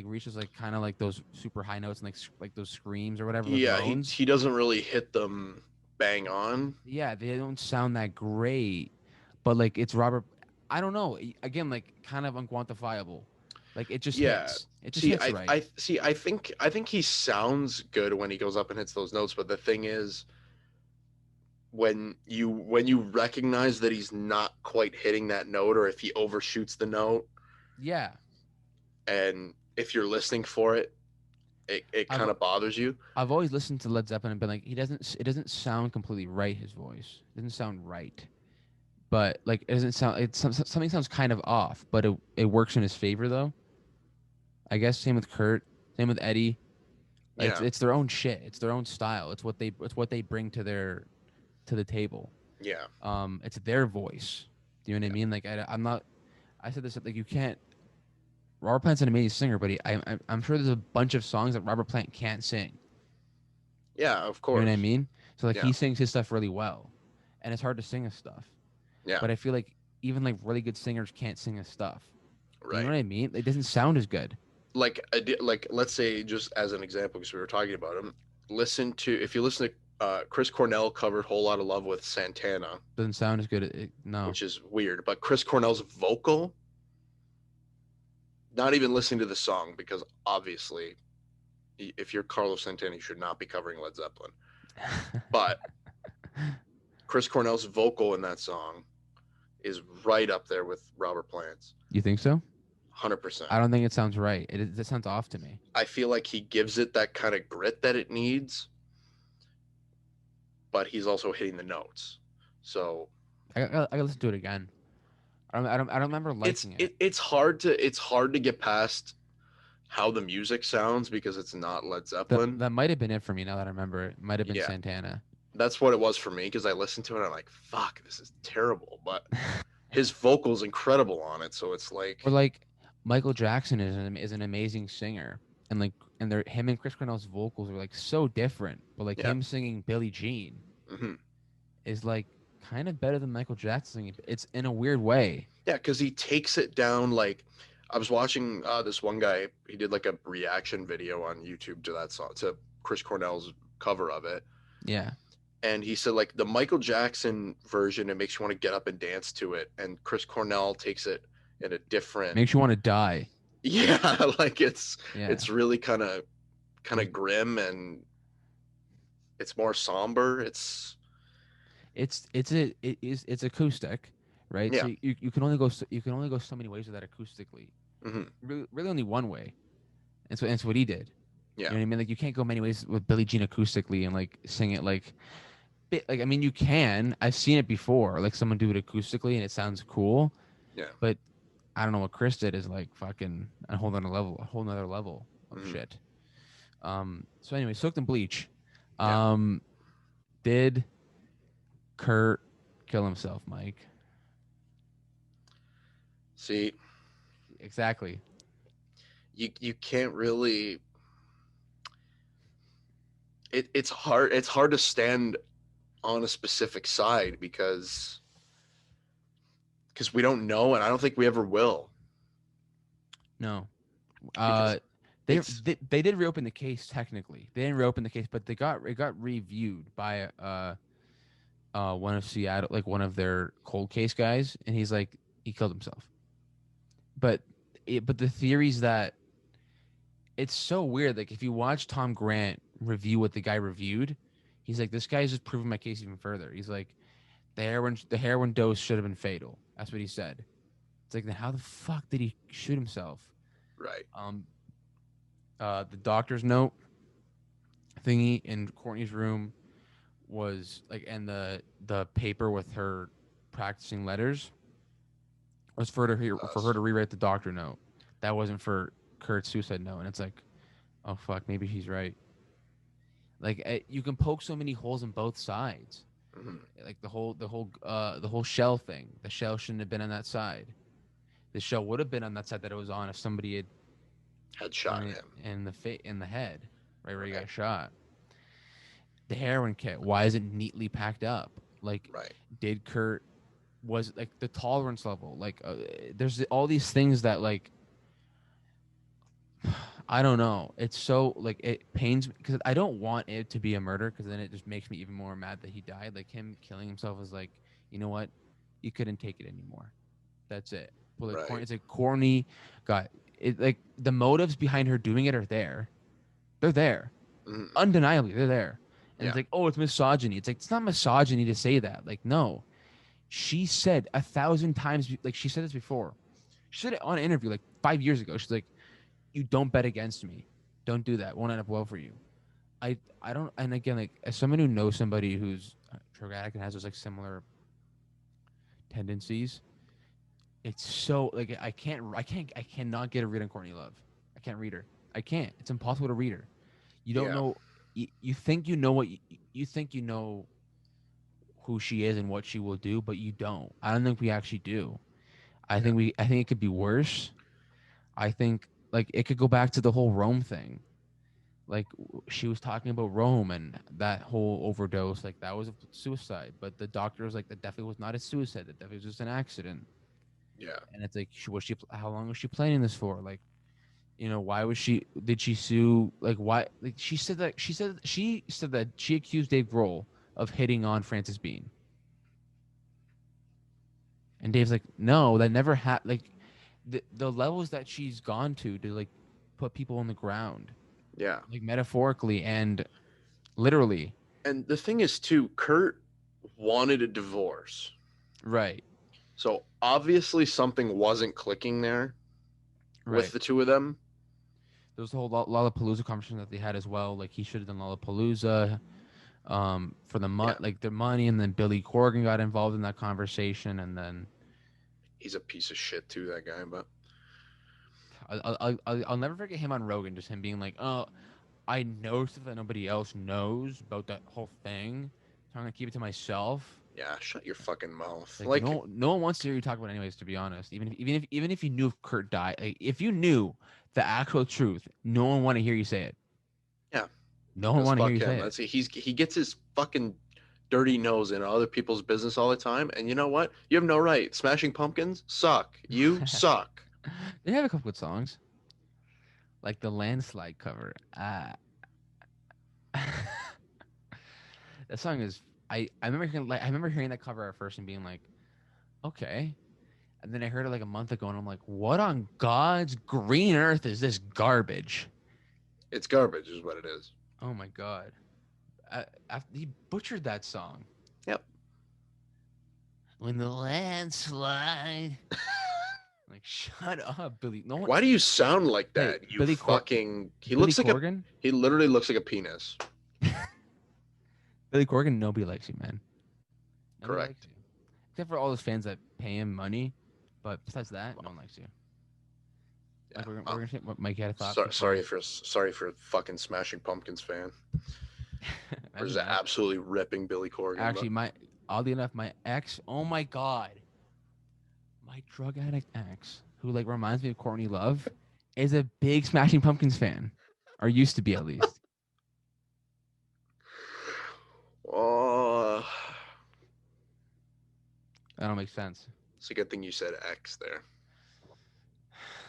reaches like kind of like those super high notes and like those screams or whatever, those Yeah, moans. he doesn't really hit them bang on. Yeah, they don't sound that great, but like it's Robert. I don't know. Again, like kind of unquantifiable. Like it just Yeah. hits. It just See, hits right. I see. I think he sounds good when he goes up and hits those notes. But the thing is, when you recognize that he's not quite hitting that note, or if he overshoots the note, Yeah, and if you're listening for it, it I've kind of bothers you. I've always listened to Led Zeppelin and been like, he doesn't. It doesn't sound completely right. His voice it doesn't sound right. But like it doesn't sound. Something sounds kind of off, but it works in his favor though. I guess same with Kurt, same with Eddie. Yeah, It's their own shit. It's their own style. It's what they bring to the table. yeah, It's their voice. Do you know what I yeah, mean? Like I'm not. I said this like you can't. Robert Plant's an amazing singer, but I'm sure there's a bunch of songs that Robert Plant can't sing. yeah. Of You know what I course. mean? So like Yeah, he sings his stuff really well, and it's hard to sing his stuff. yeah. But I feel like even like really good singers can't sing his stuff. You know Right. what I mean? It doesn't sound as good. Like like let's say just as an example, because we were talking about him. Listen to if you listen to Chris Cornell covered "Whole Lot of Love" with Santana, Doesn't sound as good. No. which is weird. But Chris Cornell's vocal, not even listening to the song because obviously, if you're Carlos Santana, you should not be covering Led Zeppelin. But Chris Cornell's vocal in that song is right up there with Robert Plant's. You think so? 100%. I don't think it sounds right. It sounds off to me. I feel like he gives it that kind of grit that it needs, but he's also hitting the notes. So I gotta listen to it again. I don't remember liking it. it's hard to get past how the music sounds because it's not Led Zeppelin. That might have been it for me. Now that I remember, it might have been Yeah, Santana. that's what it was for me because I listened to it and I'm like, fuck, this is terrible. But his vocal's incredible on it, so it's like, Or like Michael Jackson is an amazing singer, and like and they're him and Chris Cornell's vocals are like so different, but like Yeah. him singing Billie Jean Hmm. is like kind of better than Michael Jackson singing. It's in a weird way. Yeah, because he takes it down like I was watching this one guy. He did like a reaction video on YouTube to that song, to Chris Cornell's cover of it, Yeah, and he said like the Michael Jackson version, it makes you want to get up and dance to it, and Chris Cornell takes it in a different. makes you want to die. Yeah, like Yeah, it's really kind of grim, and it's more somber. it's acoustic, right? Yeah. So you can only go you can only go so many ways with that acoustically. Hmm. Really only one way. And it's what he did. You Yeah. know what I mean? Like you can't go many ways with Billie Jean acoustically and like sing it like like I mean you can. I've seen it before. Like someone do it acoustically and it sounds cool, Yeah. but I don't know what Chris did is like fucking a whole nother level of Hmm. shit. So anyway, soaked in bleach. Yeah. Um, did Kurt kill himself, Mike? See, Exactly. you can't really. It's hard to stand on a specific side because we don't know, and I don't think we ever will. No. Because Uh, it's they did reopen the case technically. They didn't reopen the case, but it got reviewed by one of Seattle, like one of their cold case guys, and he's like he killed himself. But but the theories that it's so weird. Like if you watch Tom Grant review what the guy reviewed, he's like, this guy's just proving my case even further. He's like, the heroin dose should have been fatal. That's what he said. It's like, then how the fuck did he shoot himself? right. Um, the doctor's note thingy in Courtney's room was like, and the paper with her practicing letters was for her Us. to rewrite the doctor note. That wasn't for Kurt's suicide note, and it's like, oh fuck, maybe he's right. Like you can poke so many holes in both sides. Hmm. Like the whole shell thing. The shell shouldn't have been on that side. The shell would have been on that side that it was on if somebody had Had done shot it him. in the head, right where he Right. got shot. The heroin kit. Why is it neatly packed up? Like, Right. did Kurt was like the tolerance level? Like, there's all these things that like I don't know. It's so like it pains me because I don't want it to be a murder because then it just makes me even more mad that he died. Like him killing himself is like, you know what? You couldn't take it anymore. That's it. Well, like Right. it's like corny. Got it. Like the motives behind her doing it are there. They're there. Hmm. Undeniably, they're there. And Yeah. it's like, oh, it's misogyny. It's like it's not misogyny to say that. Like, no. She said 1,000 times. Like she said this before. She said it on an interview like 5 years ago. She's like, you don't bet against me. Don't do that. Won't end up well for you. I don't. And again, like as someone who knows somebody who's drug addict and has those like similar tendencies, it's so like I cannot get a read on Courtney Love. I can't read her. I can't. It's impossible to read her. You don't Yeah. know. You think you know what you think you know who she is and what she will do, but you don't. I don't think we actually do. Yeah. I think it could be worse. I think like it could go back to the whole Rome thing. Like she was talking about Rome and that whole overdose, like that was a suicide. But the doctor was like, that definitely was not a suicide. That definitely was just an accident. Yeah. And it's like, was she? How long was she planning this for? Like, you know, why was she? Did she sue? Like, why? Like, she said that she accused Dave Grohl of hitting on Frances Bean, and Dave's like, no, that never happened. Like, the levels that she's gone to like put people on the ground, Yeah. like metaphorically and literally. And the thing is, too, Kurt wanted a divorce. Right. So obviously something wasn't clicking there with Right. the two of them. There was the whole Lollapalooza conversation that they had as well. Like he should have done Lollapalooza for Yeah. like their money, and then Billy Corgan got involved in that conversation, and then He's a piece of shit, too, that guy. But I'll never forget him on Rogan, just him being like, "Oh, I know stuff that nobody else knows about that whole thing, so I'm gonna keep it to myself." Yeah, shut your fucking mouth. Like Like, no one wants to hear you talk about it anyways. To be honest, even if you knew if Kurt died, like, if you knew the actual truth, no one want to hear you say it. yeah, No one because want to hear fuck you say him. it. He gets his fucking dirty nose in other people's business all the time. And you know what? You have no right. Smashing Pumpkins suck. You suck. They have a couple good songs, like the landslide cover. That song is. I remember hearing I remember hearing that cover at first and being like, okay. And then I heard it like a month ago, and I'm like, what on God's green earth is this garbage? It's garbage, is what it is. Oh my God. He butchered that song. Yep. When the landslide. Like, shut up, Billy. No one. Why do you sound like Hey, that? You fucking. He Billy looks like a. Corgan. He literally looks like a penis. Billy Corgan. Nobody likes you, man. Nobody likes Correct. you, except for all those fans that pay him money. But besides that, no one likes you. Yeah. Like we're gonna say what Mike had a thought. Sorry for fucking Smashing Pumpkins fan. We're Imagine just that. absolutely ripping Billy Corgan. Actually, oddly enough, my ex. Oh my God. My drug addict ex, who like reminds me of Courtney Love, is a big Smashing Pumpkins fan, or used to be at least. Oh, That don't make sense. it's a good thing you said X there.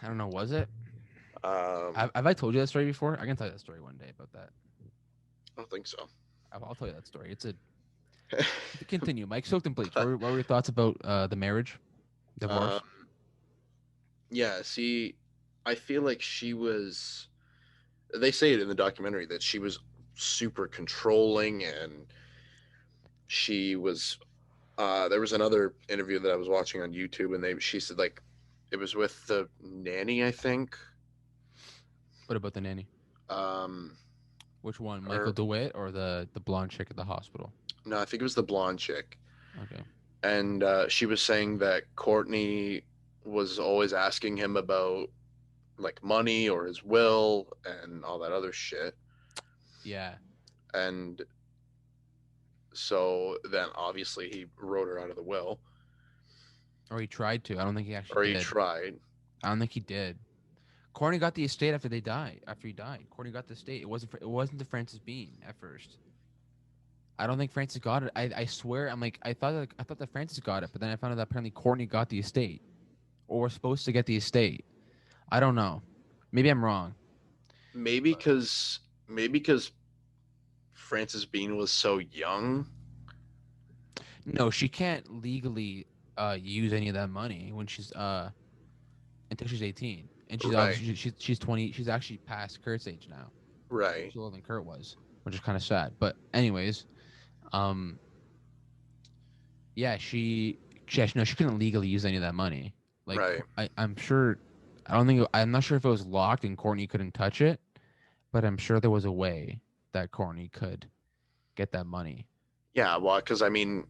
I don't know. Was it? I Have I told you that story before? I can tell you that story one day about that. don't think so. I'll tell you that story. It's a continue. Mike Soaked and Bleach. What were your thoughts about the marriage, divorce? um, yeah, see, I feel like she was. They say it in the documentary that she was super controlling, and she was. There was another interview that I was watching on YouTube, and she said like it was with the nanny, I think. What about the nanny? Um, Which one, Michael or DeWitt or the blonde chick at the hospital? no, I think it was the blonde chick, Okay. and she was saying that Courtney was always asking him about like money or his will and all that other shit, Yeah. and so then obviously he wrote her out of the will, Or he tried to. I don't think he actually or he did. tried. I don't think he did. Courtney got the estate after they died. After he died, Courtney got the estate. It wasn't the Francis Bean at first. I don't think Francis got it. I swear. I'm like I thought that Francis got it, but then I found out that apparently Courtney got the estate, or was supposed to get the estate. I don't know. Maybe I'm wrong. Maybe But because maybe because Frances Bean was so young. no, she can't legally use any of that money when she's until she's 18, and she's Right, obviously she's 20. She's actually past Kurt's age now. right. She's older than Kurt was, which is kind of sad. But anyways, um, yeah, no, she couldn't legally use any of that money. Like Right. I'm sure, I don't think I'm not sure if it was locked and Courtney couldn't touch it, but I'm sure there was a way that Courtney could get that money. Yeah, well, because I mean,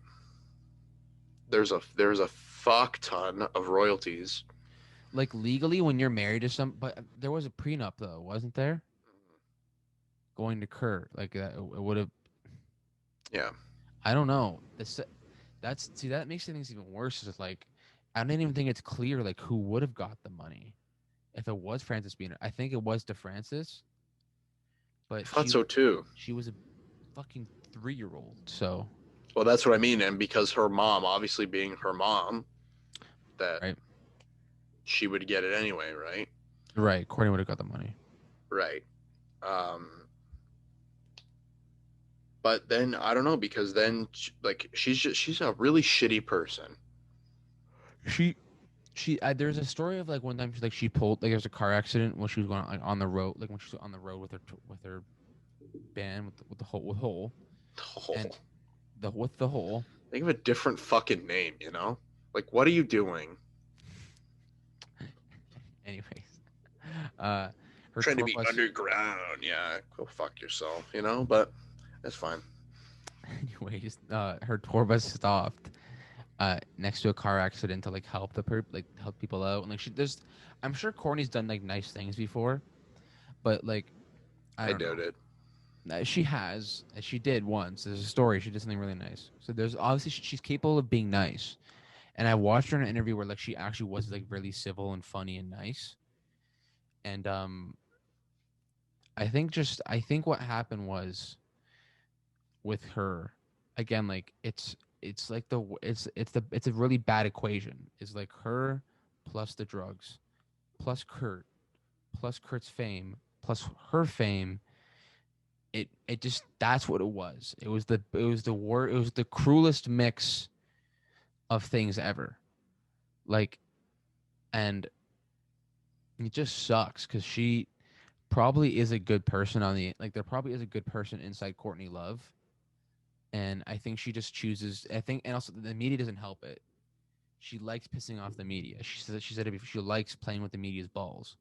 there's a fuck ton of royalties. Like legally, when you're married to some, but there was a prenup though, wasn't there? Going to Kurt, like that, it would have. Yeah, I don't know. That makes things even worse. Is like, I don't even think it's clear like who would have got the money if it was Francis Beaner. I think it was to Francis, I but thought so too. she was a fucking 3-year-old. So Well, that's what I mean, and because her mom, obviously being her mom, that right, she would get it anyway, right? right. Courtney would have got the money. Right. Um, but then I don't know because then like she's a really shitty person. She there's a story of like one time she pulled like there's a car accident when she was going like on the road like when she was on the road with her band with the hole Oh, and the with the hole. think of a different fucking name, you know? Like, what are you doing? Anyways, uh, her Trying to tour be bus. underground. Yeah, go fuck yourself, you know? But that's fine. Anyways, her tour bus stopped next to a car accident to like help help people out and like there's I'm sure Courtney's done like nice things before, but like I I don't doubt know. it. She has. She did once. There's a story. She did something really nice. So there's obviously she's capable of being nice. And I watched her in an interview where like she actually was like really civil and funny and nice. And I think what happened was with her again like it's like it's a really bad equation. It's like her plus the drugs plus Kurt plus Kurt's fame plus her fame. It just that's what it was. It was the cruelest mix of things ever. Like, and it just sucks because she probably is a good person on the like there probably is a good person inside Courtney Love. And I think she just chooses I think and also the media doesn't help it. She likes pissing off the media. She said it before, she likes playing with the media's balls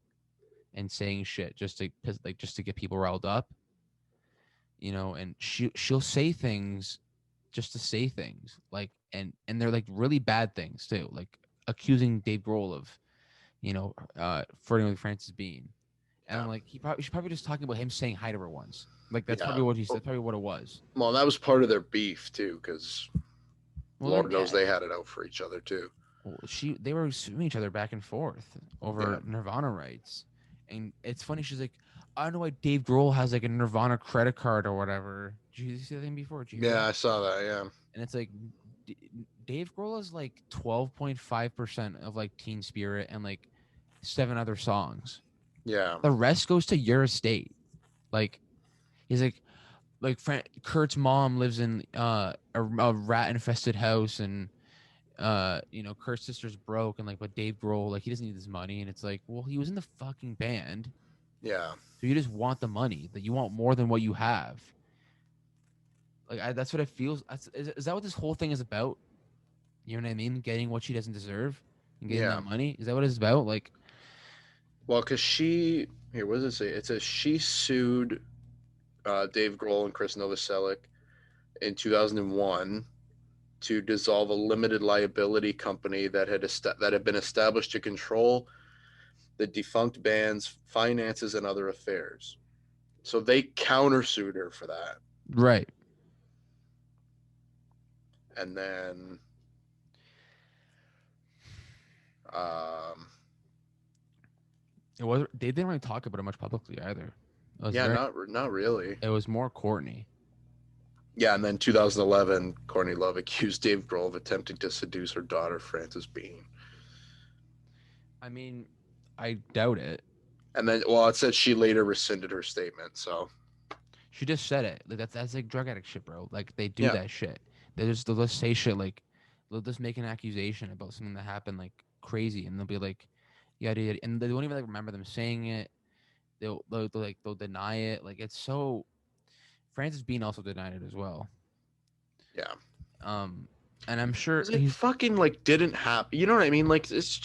and saying shit just to piss, like just to get people riled up, you know, and she'll say things just to say things like and they're like really bad things too, like accusing Dave Grohl of, you know, flirting with Francis Bean. And Yeah. I'm like, she's probably just talking about him saying hi to her once. Like that's Yeah. probably what he said. That's probably what it was. Well, that was part of their beef too, because Well, Lord knows yeah, they had it out for each other too. well, they were suing each other back and forth Yeah. over Nirvana rights, and it's funny. She's like, I don't know why Dave Grohl has like a Nirvana credit card or whatever. Did you see that thing before? Did you hear Yeah, that? I saw that. Yeah. And it's like, D- Dave Grohl is like 12.5% of like Teen Spirit and like seven other songs. Yeah. The rest goes to your estate. Like he's like Kurt's mom lives in a rat infested house and you know, Kurt's sister's broke and like but Dave Grohl like he doesn't need this money and it's like, well, he was in the fucking band. Yeah. So you just want the money. That you want more than what you have. Like that's what it feels. Is that what this whole thing is about? You know what I mean? Getting what she doesn't deserve and getting Yeah. that money. Is that what it's about? Like, Well, because she here, what does it say? It says she sued Dave Grohl and Chris Novoselic in 2001 to dissolve a limited liability company that had been established to control the defunct band's finances and other affairs. So they countersued her for that, right? and then um, It was. They didn't really talk about it much publicly either. It was yeah, very. not really. It was more Courtney. Yeah, and then 2011, Courtney Love accused Dave Grohl of attempting to seduce her daughter Frances Bean. I mean, I doubt it. And then, well, it said she later rescinded her statement. So She just said it. Like that's like drug addict shit, bro. Like they do yeah, that shit. They'll just say shit like they'll just make an accusation about something that happened like crazy, and they'll be like, yeah, dude, and they don't even like remember them saying it. They'll deny it. Like it's so. Francis Bean also denied it as well. yeah. Um, and I'm sure Because it he's fucking like didn't happen. You know what I mean? Like it's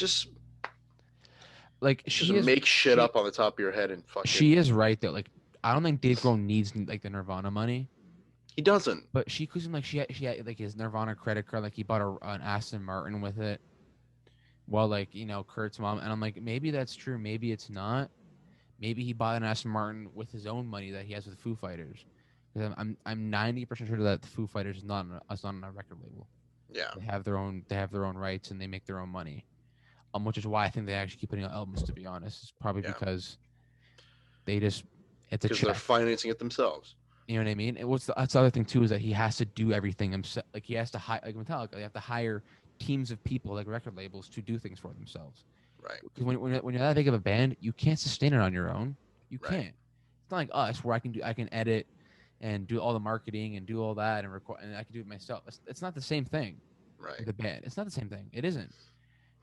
like just make shit up on the top of your head and she fucking. is right though. Like I don't think Dave Grohl needs like the Nirvana money. He doesn't. But she claims like she had like his Nirvana credit card, like he bought an Aston Martin with it. While like you know Kurt's mom, and I'm like maybe that's true, maybe it's not. Maybe he bought an Aston Martin with his own money that he has with Foo Fighters. Because I'm 90% sure that the Foo Fighters is not on a record label. Yeah, They have their own rights and they make their own money. Which is why I think they actually keep putting out albums. To be honest, it's probably yeah. because they just it's a Because they're check. financing it themselves. You know what I mean? And that's the other thing too is that he has to do everything himself. Like he has to hire like Metallica. They have to hire teams of people like record labels to do things for themselves. Right. Because when you're that big of a band, you can't sustain it on your own. You Right. can't. It's not like us where I can edit and do all the marketing and do all that and record and I can do it myself. It's not the same thing Right. with a band. It's not the same thing. It isn't.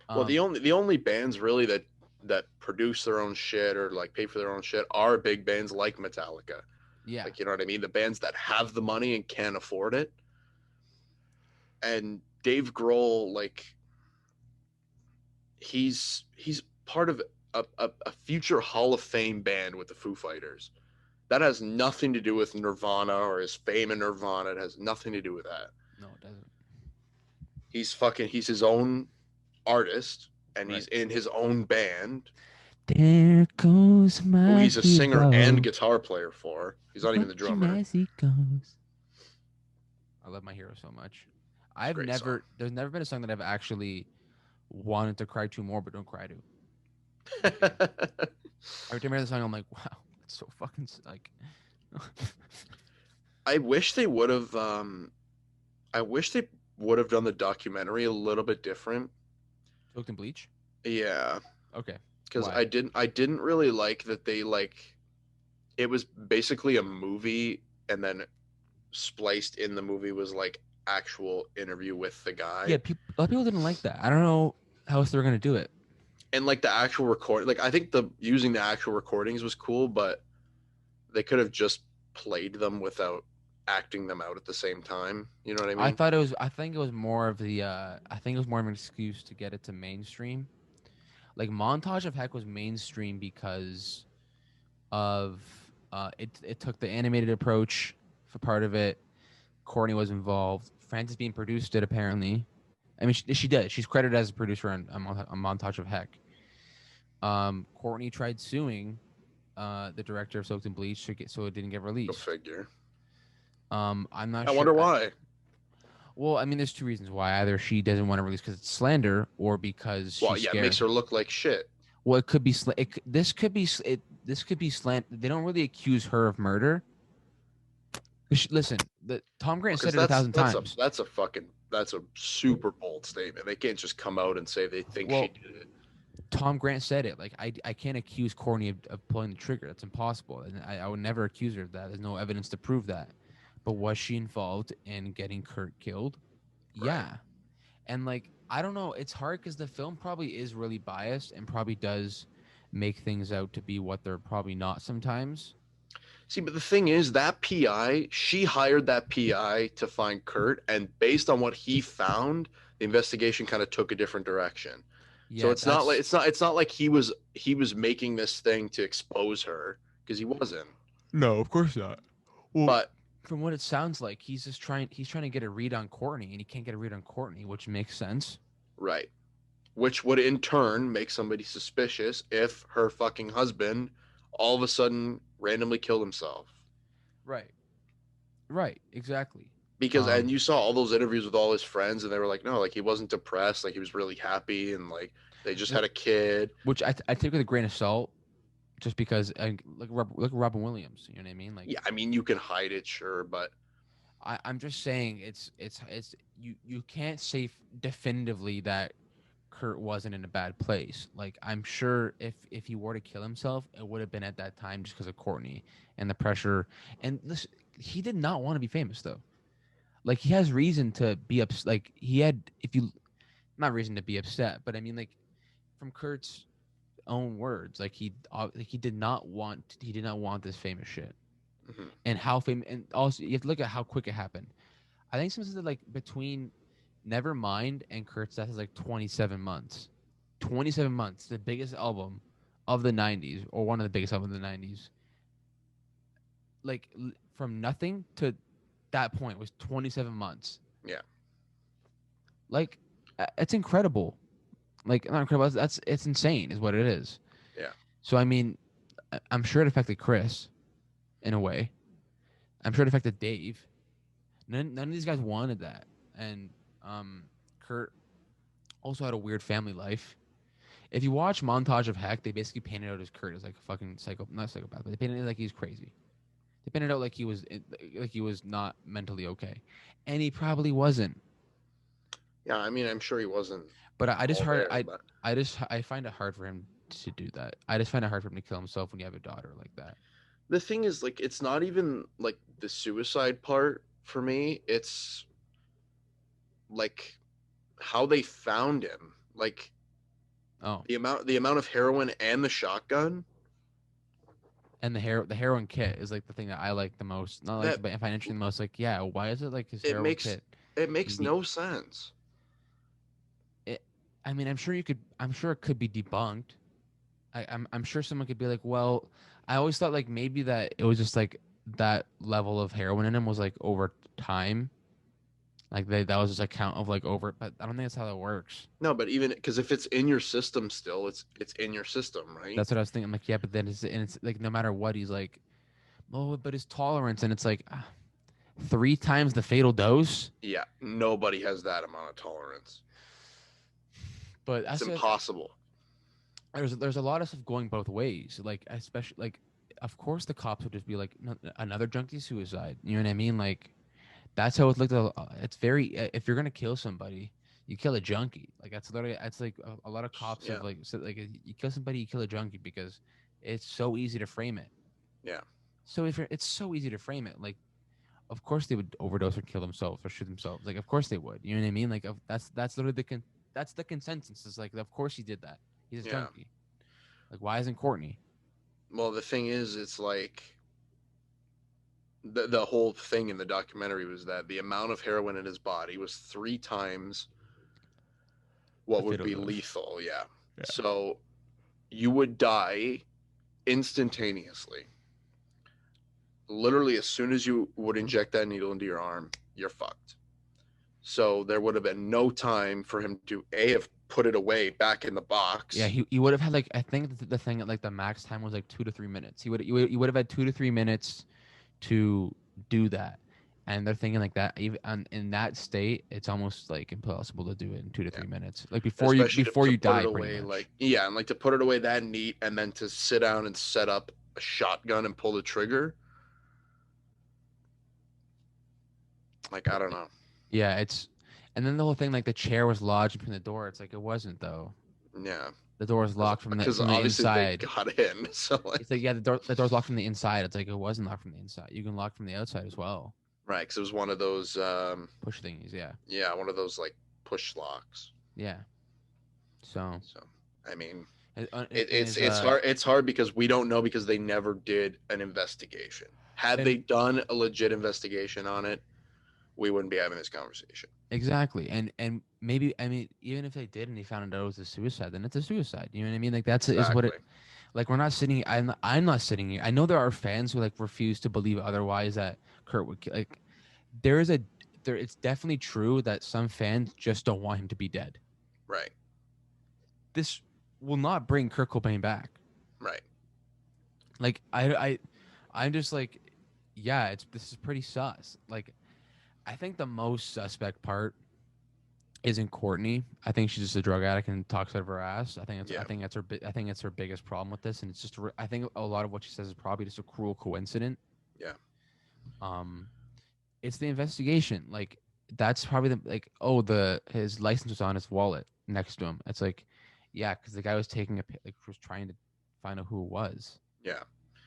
Well, Um, the only bands really that produce their own shit or like pay for their own shit are big bands like Metallica. yeah, Like you know what I mean? The bands that have the money and can afford it. And Dave Grohl, like he's part of a future Hall of Fame band with the Foo Fighters. That has nothing to do with Nirvana or his fame in Nirvana. It has nothing to do with that. no, it doesn't. He's his own artist and Right. he's in his own band. There goes who my he's a singer and hero. guitar player for. He's not even the Watching drummer. as he goes. I love my hero so much. It's a great song. There's never been a song that I've actually wanted to cry to more, but don't cry to. Like every time I hear the song, I'm like, wow, it's so fucking like. I wish they would have. I wish they would have done the documentary a little bit different. Soaked in bleach. Yeah, Okay, because why? I didn't really like that they like it was basically a movie and then spliced in the movie was like actual interview with the Yeah, guy a lot of people didn't like that. I don't know how else they're gonna do it. and like the actual record. Like I think the using the actual recordings was cool, but they could have just played them without acting them out at the same time. You know what I I mean? thought it was. I think it was more of the. I think it was more of an excuse to get it to mainstream. Like Montage of Heck was mainstream because of it took the animated approach for part of it. Courtney was involved. Frances being produced it apparently. I mean, she did. She's credited as a producer on Montage of Heck. Courtney tried suing the director of Soaked in Bleach so it didn't get Go released. figure. I'm not I sure. wonder why. Well, I mean, there's two reasons why. Either she doesn't want to release because it's slander, or because Well, she's yeah, it makes scared. her look like shit. Well, it could be. This could be. This could be slant. They don't really accuse her of murder. Listen, Tom Grant Because said it a thousand times. that's a fucking that's a super bold statement. They can't just come out and say they think she Well, did it. Tom Grant said it. Like I can't accuse Courtney of pulling the trigger. That's impossible, and I would never accuse her of that. There's no evidence to prove that. But was she involved in getting Kurt killed? Right. Yeah. And like I don't know, it's hard because the film probably is really biased and probably does make things out to be what they're probably not sometimes. See, but the thing is, that PI, she hired that PI to find Kurt, and based on what he found, the investigation kind of took a different direction. So Yeah, it's not like that's it's not like he was making this thing to expose her because he wasn't. no, of course not. Well, But from what it sounds like, he's trying to get a read on Courtney and he can't get a read on Courtney, which makes sense. right, which would in turn make somebody suspicious if her fucking husband all of a sudden randomly killed himself. Right. Right, exactly. Because and you saw all those interviews with all his friends and they were like no, like he wasn't depressed, like he was really happy and like they just had a kid. Which I take with a grain of salt, just because look at Robin Williams. You know what I mean? Like Yeah, I mean you can hide it, sure, but I'm just saying it's you can't say definitively that Kurt wasn't in a bad place. Like I'm sure if he were to kill himself, it would have been at that time just because of Courtney and the pressure. And listen, he did not want to be famous though. Like he has reason to be upset. Like he had, if you not reason to be upset, but I mean like from Kurt's own words, like he did not want this famous shit. mhm. And how famous, and also you have to look at how quick it happened. I think something like between Nevermind and Kurt's death is like 27 months. 27 months, the biggest album of the 90s, or one of the biggest albums of the 90s. Like from nothing to that point was 27 months. Yeah. Like it's incredible. Like not incredible. It's insane, is what it is. Yeah. So I mean, I'm sure it affected Chris in a way. I'm sure it affected Dave. None of these guys wanted that, and Kurt also had a weird family life. If you watch Montage of Heck, they basically painted out as Kurt as like a fucking not psychopath, but they painted it like he's crazy. They painted out like he was not mentally okay, and he probably wasn't. Yeah, I mean I'm sure he wasn't But I just all hard there, but I find it hard for him to do that. I just find it hard for him to kill himself when you have a daughter like that. the thing is like it's not even like the suicide part for me, it's like how they found him. Like Oh, the amount of heroin and the shotgun and the heroin kit is like the thing that I like the most. Not like, that but I find interesting the most. Like, yeah, why is it like his it heroin makes kit? it You makes need no sense. it. I mean, I'm sure you could. I'm sure it could be debunked. I'm sure someone could be like, well, I always thought like maybe that it was just like that level of heroin in him was like over time, Like that was just a count of like over, but I don't think that's how that works. No, but even because if it's in your system still, it's in your system, right? That's what I was thinking. I'm like, yeah, but then it's like no matter what, he's like, oh, but his tolerance, and it's like 3 times the fatal dose. Yeah, nobody has that amount of tolerance. But It's that's impossible. there's a lot of stuff going both ways. Like especially like, of course the cops would just be like, no, another junkie suicide. You know what I mean? Like that's how it looked. It's very if you're gonna kill somebody, you kill a junkie. Like that's literally that's like a lot of cops Yeah, have like said like you kill somebody, you kill a junkie because it's so easy to frame it. yeah, So if it's so easy to frame it, like of course they would overdose or kill themselves or shoot themselves. Like of course they would. You know what I mean? Like that's literally that's the consensus. Is like of course he did that. He's a yeah. junkie. Like why isn't Courtney? Well, the thing is, it's like the whole thing in the documentary was that the amount of heroin in his body was 3 times The what would fatal be dose. lethal. Yeah. Yeah. So you would die instantaneously. Literally, as soon as you would inject that needle into your arm, you're fucked. So there would have been no time for him to have put it away back in the Yeah, box. he would have had like I think the thing at like the max time was like 2 to 3 minutes. He would have had 2 to 3 minutes to do that, and they're thinking like that even in that state, it's almost like impossible to do it in two to Yeah. three minutes. Like Especially before to you put it die, pretty away much. like yeah, and like to put it away that neat and then to sit down and set up a shotgun and pull the trigger. Like I don't know. Yeah, it's and then the whole thing like the chair was lodged between the door. It's like it wasn't though. Yeah. The door was locked Because from the obviously they inside. got in. So like It's like yeah, the door's locked from the inside. It's like it wasn't locked from the inside. You can lock from the outside as well. right, because it was one of those Push thingies, yeah, yeah, one of those like push locks. yeah. So So I mean in his it's hard because we don't know because they never did an investigation. Had and they done a legit investigation on it, we wouldn't be having this conversation. exactly, and maybe I mean even if they did and he found out it was a suicide, then it's a suicide. You know what I mean? Like that's is what it. Exactly. Like we're not sitting. I'm not sitting here. I know there are fans who like refuse to believe otherwise that Kurt would like. There is a there. It's definitely true that some fans just don't want him to be dead. Right. This will not bring Kurt Cobain back. Right. Like I'm just like, yeah, this is pretty sus. Like I think the most suspect part isn't Courtney. I think she's just a drug addict and talks out of her ass. Yeah. I think it's her biggest problem with this, and it's just I think a lot of what she says is probably just a cruel coincidence. Yeah. Um, it's the investigation. Like that's probably the like oh the his license was on his wallet next to him. It's like yeah, because the guy was taking like was trying to find out who it was. Yeah.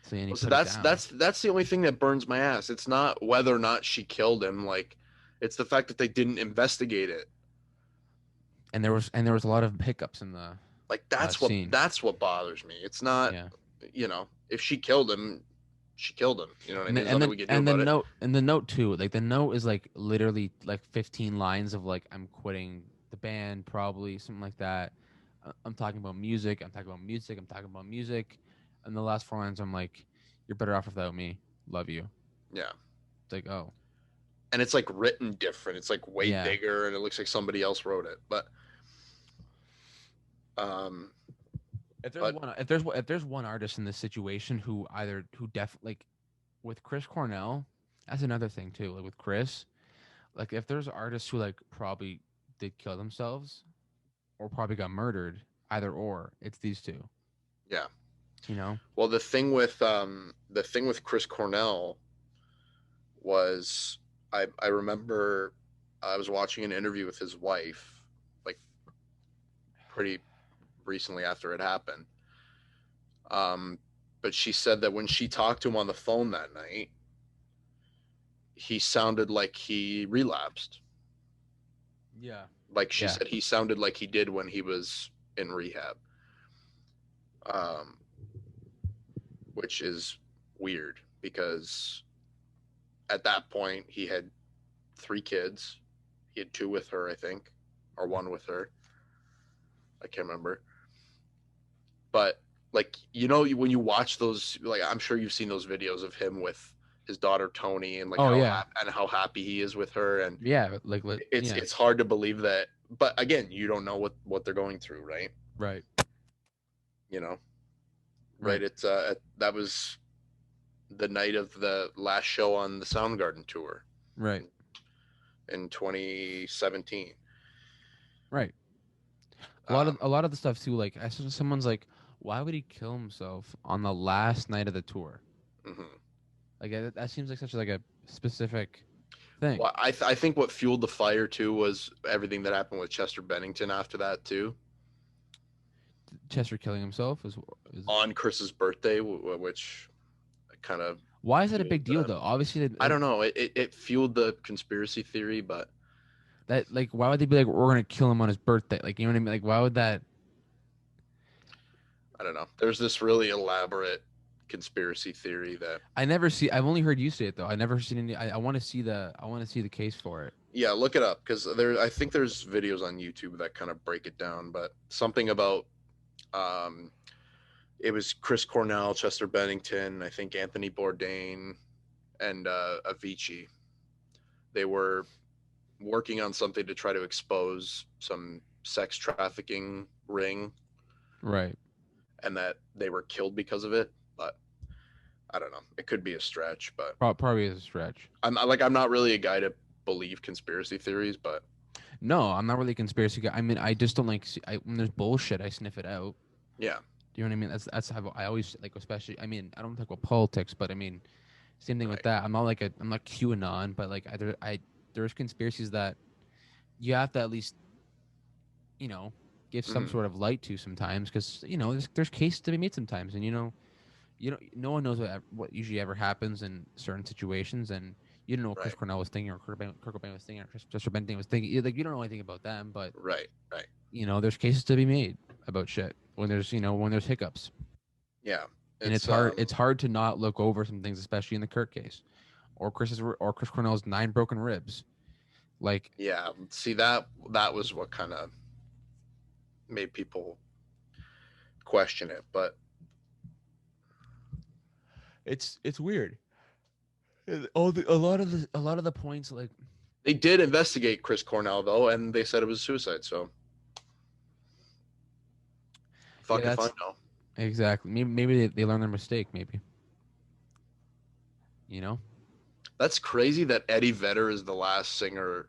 So and he Well, so put it down. that's the only thing that burns my ass. It's not whether or not she killed him. Like, it's the fact that they didn't investigate it. And there was a lot of hiccups in the Like scene. that's what bothers me. It's not, Yeah. if she killed him, she killed him. You know what I And mean? then There's nothing we can do about it. the note too, like the note is like literally like 15 lines of like I'm quitting the band, probably something like that. I'm talking about music. I'm talking about music. I'm talking about music. And the last 4 lines, I'm like, "You're better off without me. Love you." Yeah. It's like, oh, And it's like written different. It's like way yeah. bigger, and it looks like somebody else wrote it. Um, but If there's one artist in this situation who like with Chris Cornell, that's another thing too. Like with Chris, like if there's artists who like probably did kill themselves or probably got murdered, either or, it's these two. yeah. You know? Well, the thing with Chris Cornell was I remember I was watching an interview with his wife like pretty recently after it happened. But she said that when she talked to him on the phone that night, he sounded like he relapsed. Yeah. Like she Yeah. said, he sounded like he did when he was in rehab, um, which is weird because at that point he had 3 kids. He had 2 with her, I think, or 1 with her. I can't remember. But like when you watch those, like I'm sure you've seen those videos of him with his daughter Tony, and like Oh yeah, how happy he is with her, and yeah, yeah, it's hard to believe that. But again, you don't know what they're going through, right? right, You know, right? right, It's that was the night of the last show on the Soundgarden tour right, in 2017. right. A lot of the stuff too. Like, I saw someone's like, why would he kill himself on the last night of the tour? Mhm. Like that seems like such like a specific thing. Well, I think what fueled the fire too was everything that happened with Chester Bennington after that too, Chester killing himself is on Chris's birthday, which kind of why is that a fueled big deal the. though? Obviously, I don't know. It fueled the conspiracy theory, but that like why would they be like we're gonna kill him on his birthday? Like you know what I mean? Like why would that? I don't know. There's this really elaborate conspiracy theory that. I never see. I've only heard you say it though. I never seen any. I want to see the. I want to see the case for it. Yeah, look it up because there. I think there's videos on YouTube that kind of break it down, but something about um, it was Chris Cornell, Chester Bennington, I think Anthony Bourdain, and Avicii. They were working on something to try to expose some sex trafficking ring, Right. and that they were killed because of it. But I don't know. It could be a stretch, but Probably is a stretch. I'm not really a guy to believe conspiracy theories, but No, I'm not really a conspiracy guy. I mean, I just don't like when there's bullshit. I sniff it out. yeah, Do you know what I mean? That's how I always like, especially. I mean, I don't talk about politics, but I mean, same thing with right. that. I'm not QAnon, but like there's conspiracies that you have to at least give some Mm-hmm. sort of light to sometimes because there's cases to be made sometimes, and no one knows what usually ever happens in certain situations, and you don't know what Chris Right, Cornell was thinking or Kurt Cobain was thinking or Chester Bennington was thinking. Like you don't know anything about them, but right, right. there's cases to be made about shit when there's hiccups, Yeah, and it's it's hard to not look over some things, especially in the Kurt case or Chris Cornell's 9 broken ribs. Like yeah. See that was what kind of made people question it, but it's weird. A lot of the points like they did investigate Chris Cornell though, and they said it was suicide. So yeah, fuck if I that's know. exactly. Maybe they learned their mistake. Maybe you know. That's crazy that Eddie Vedder is the last singer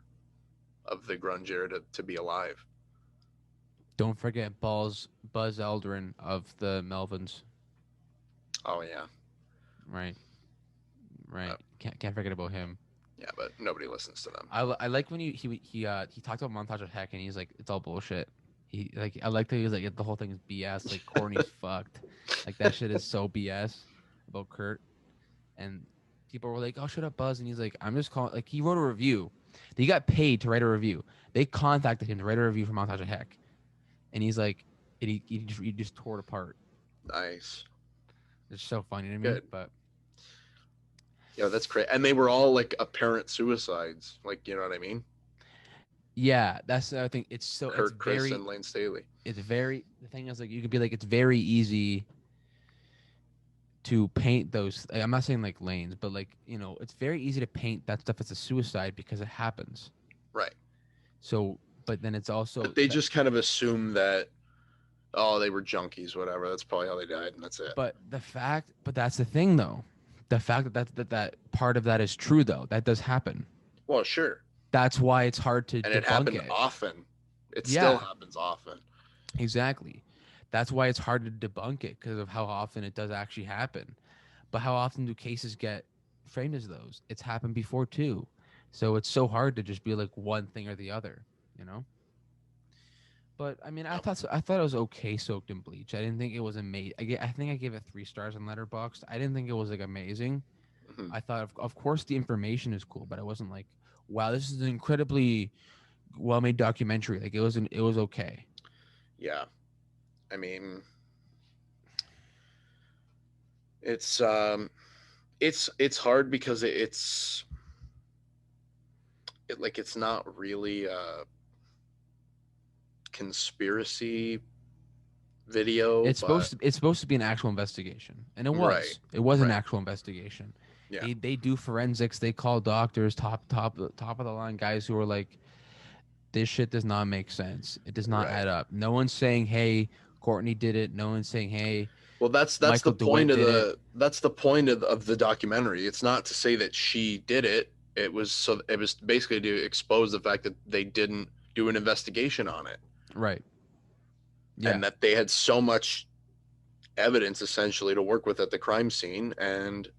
of the grunge era to be alive. Don't forget Buzz Aldrin of the Melvins. Oh yeah, Right, right. uh, Can't forget about him. yeah, but nobody listens to them. I like when he talked about Montage of Heck and he's like it's all bullshit. He like I like that he was like the whole thing is BS. Like Courtney's fucked. Like that shit is so BS about Kurt. And people were like, "Oh, shut up, Buzz." And he's like, "I'm just calling." Like he wrote a review. He got paid to write a review. They contacted him to write a review for Montage of Heck, and he's like, and he just tore it apart. Nice, It's so funny to me, good. but Yeah, that's great. And they were all like apparent suicides. Like, you know what I mean? yeah, that's the other thing. Kurt, Chris, and Lane Staley. It's very the thing is like you could be like it's very easy to paint those. I'm not saying like lanes, but like it's very easy to paint that stuff as a suicide because it happens. Right. So, but then it's also But they just kind of assume that, oh, they were junkies, whatever. That's probably how they died, and that's it. but that's the thing though. The fact that part of that is true though. That does happen. Well, sure. That's why it's hard to And it debunk happened it. often. It still Yeah, happens often. exactly. That's why it's hard to debunk it because of how often it does actually happen. But how often do cases get framed as those? It's happened before too. So it's so hard to just be like one thing or the other, you know? But I mean, Yep. I thought it was okay soaked in bleach. I didn't think it was amazing. I think I gave it 3 stars on Letterboxd. I didn't think it was like amazing. Mhm. I thought of course the information is cool, but I wasn't like, wow, this is an incredibly well made documentary. Like it was okay. Yeah. I mean, it's hard because it's not really a conspiracy video, but It's supposed to be an actual investigation, and it right, was. It was an right. actual investigation. Yeah. They do forensics. They call doctors, top of the line guys who are like, this shit does not make sense. It does not Right. add up. No one's saying, hey, Courtney did it. No one's saying, hey, Well, that's the Michael point DeWitt of did it. the documentary. It's not to say that she did it. It was basically to expose the fact that they didn't do an investigation on it, Right. Yeah. and that they had so much evidence essentially to work with at the crime scene. And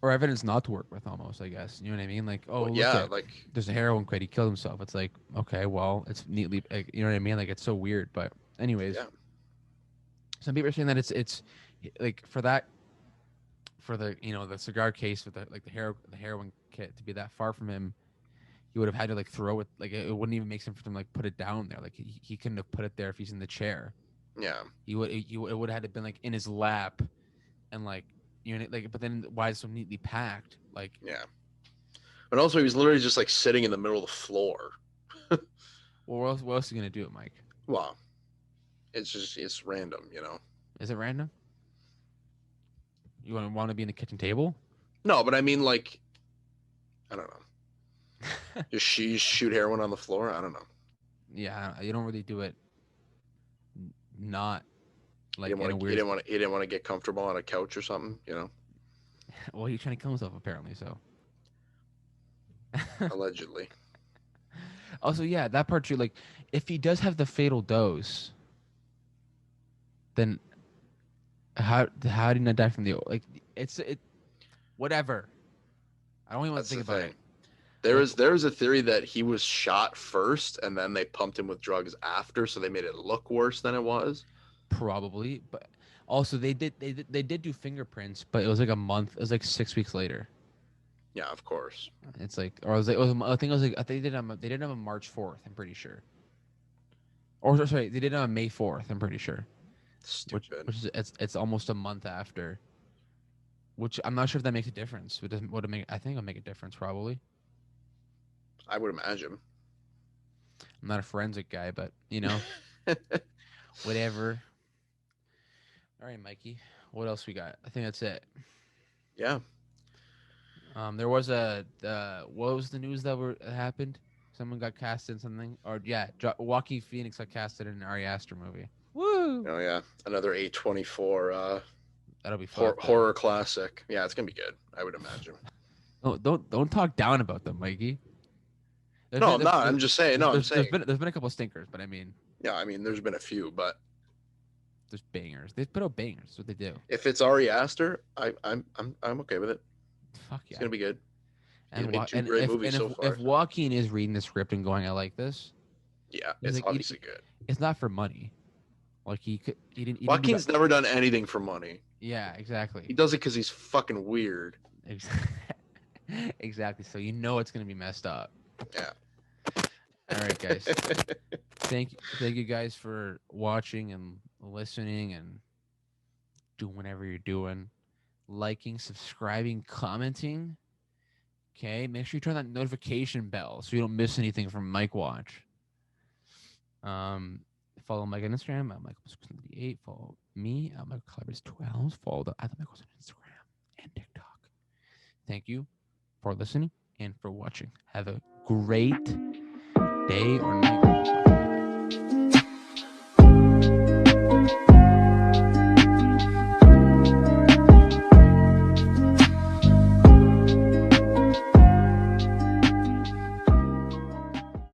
Or evidence not to work with, almost, I guess. You know what I mean? Like, oh, well, look yeah, at, like there's a heroin crate. He killed himself. It's like, okay, well, it's neatly, like, you know what I mean? Like, it's so weird. But anyways, yeah, some people are saying that it's like for that, for the, the cigar case with the, like, the heroin kit to be that far from him, he would have had to like throw it. Like, it wouldn't even make sense for him to like put it down there. Like, he couldn't have put it there if he's in the chair. yeah. It would have had to been like in his lap, and like, like, but then why is it so neatly packed? Like, Yeah. But also, he was literally just like sitting in the middle of the floor. well, what else are you gonna do, Mike? Well, it's random, you know. Is it random? You want to be in the kitchen table? No, but I mean, like, I don't know. Just shoot heroin on the floor. I don't know. Yeah, you don't really do it. Not He like didn't in want a to. weird. He didn't want to get comfortable on a couch or something. You know, Well, he's trying to kill himself apparently. So. allegedly. Also, yeah, that part too. Like, if he does have the fatal dose, then how did he not die from the, like? It whatever. I don't even want That's to the think about thing. it. Like, There was a theory that he was shot first, and then they pumped him with drugs after, so they made it look worse than it was. probably, but also they did do fingerprints, but it was like a month. It was like 6 weeks later. Yeah, of course. It's like, or I think it was like, I think they did it on March 4th. I'm pretty sure. Or sorry, they did it on May 4th. I'm pretty sure. Stupid. Which is it's almost a month after. Which I'm not sure if that makes a difference. Would it make? I think it'll make a difference probably. I would imagine. I'm not a forensic guy, but whatever. All right, Mikey. What else we got? I think that's it. Yeah. There was what was the news that happened? Someone got cast in something, or yeah, Joaquin Phoenix got casted in an Ari Aster movie. Woo! Oh yeah. Another A24 That'll be fun. horror classic. Yeah, it's gonna be good. I would imagine. Don't talk down about them, Mikey. No, I'm not. I'm just saying. No, I'm saying. There's been a couple stinkers, but I mean, Yeah, I mean, there's been a few, but there's bangers. They put out bangers. That's what they do. if it's Ari Aster, I'm okay with it. Fuck It's yeah. gonna be good. He's And made two great movies so far. if Joaquin is reading the script and going, I like this. Yeah, He's it's like, obviously good. It's not for money. Like he didn't. Joaquin's never done anything for money. Yeah, exactly. He does it because he's fucking weird. Exactly. So it's gonna be messed up. Yeah. All right, guys. Thank you guys for watching and listening and doing whatever you're doing, liking, subscribing, commenting. Okay, make sure you turn that notification bell so you don't miss anything from Mike Watch. Follow Mike on Instagram at Michael78. Follow me at Michael Calabrese 12. Follow the other Michaels on Instagram and TikTok. Thank you for listening and for watching. Have a great day or night.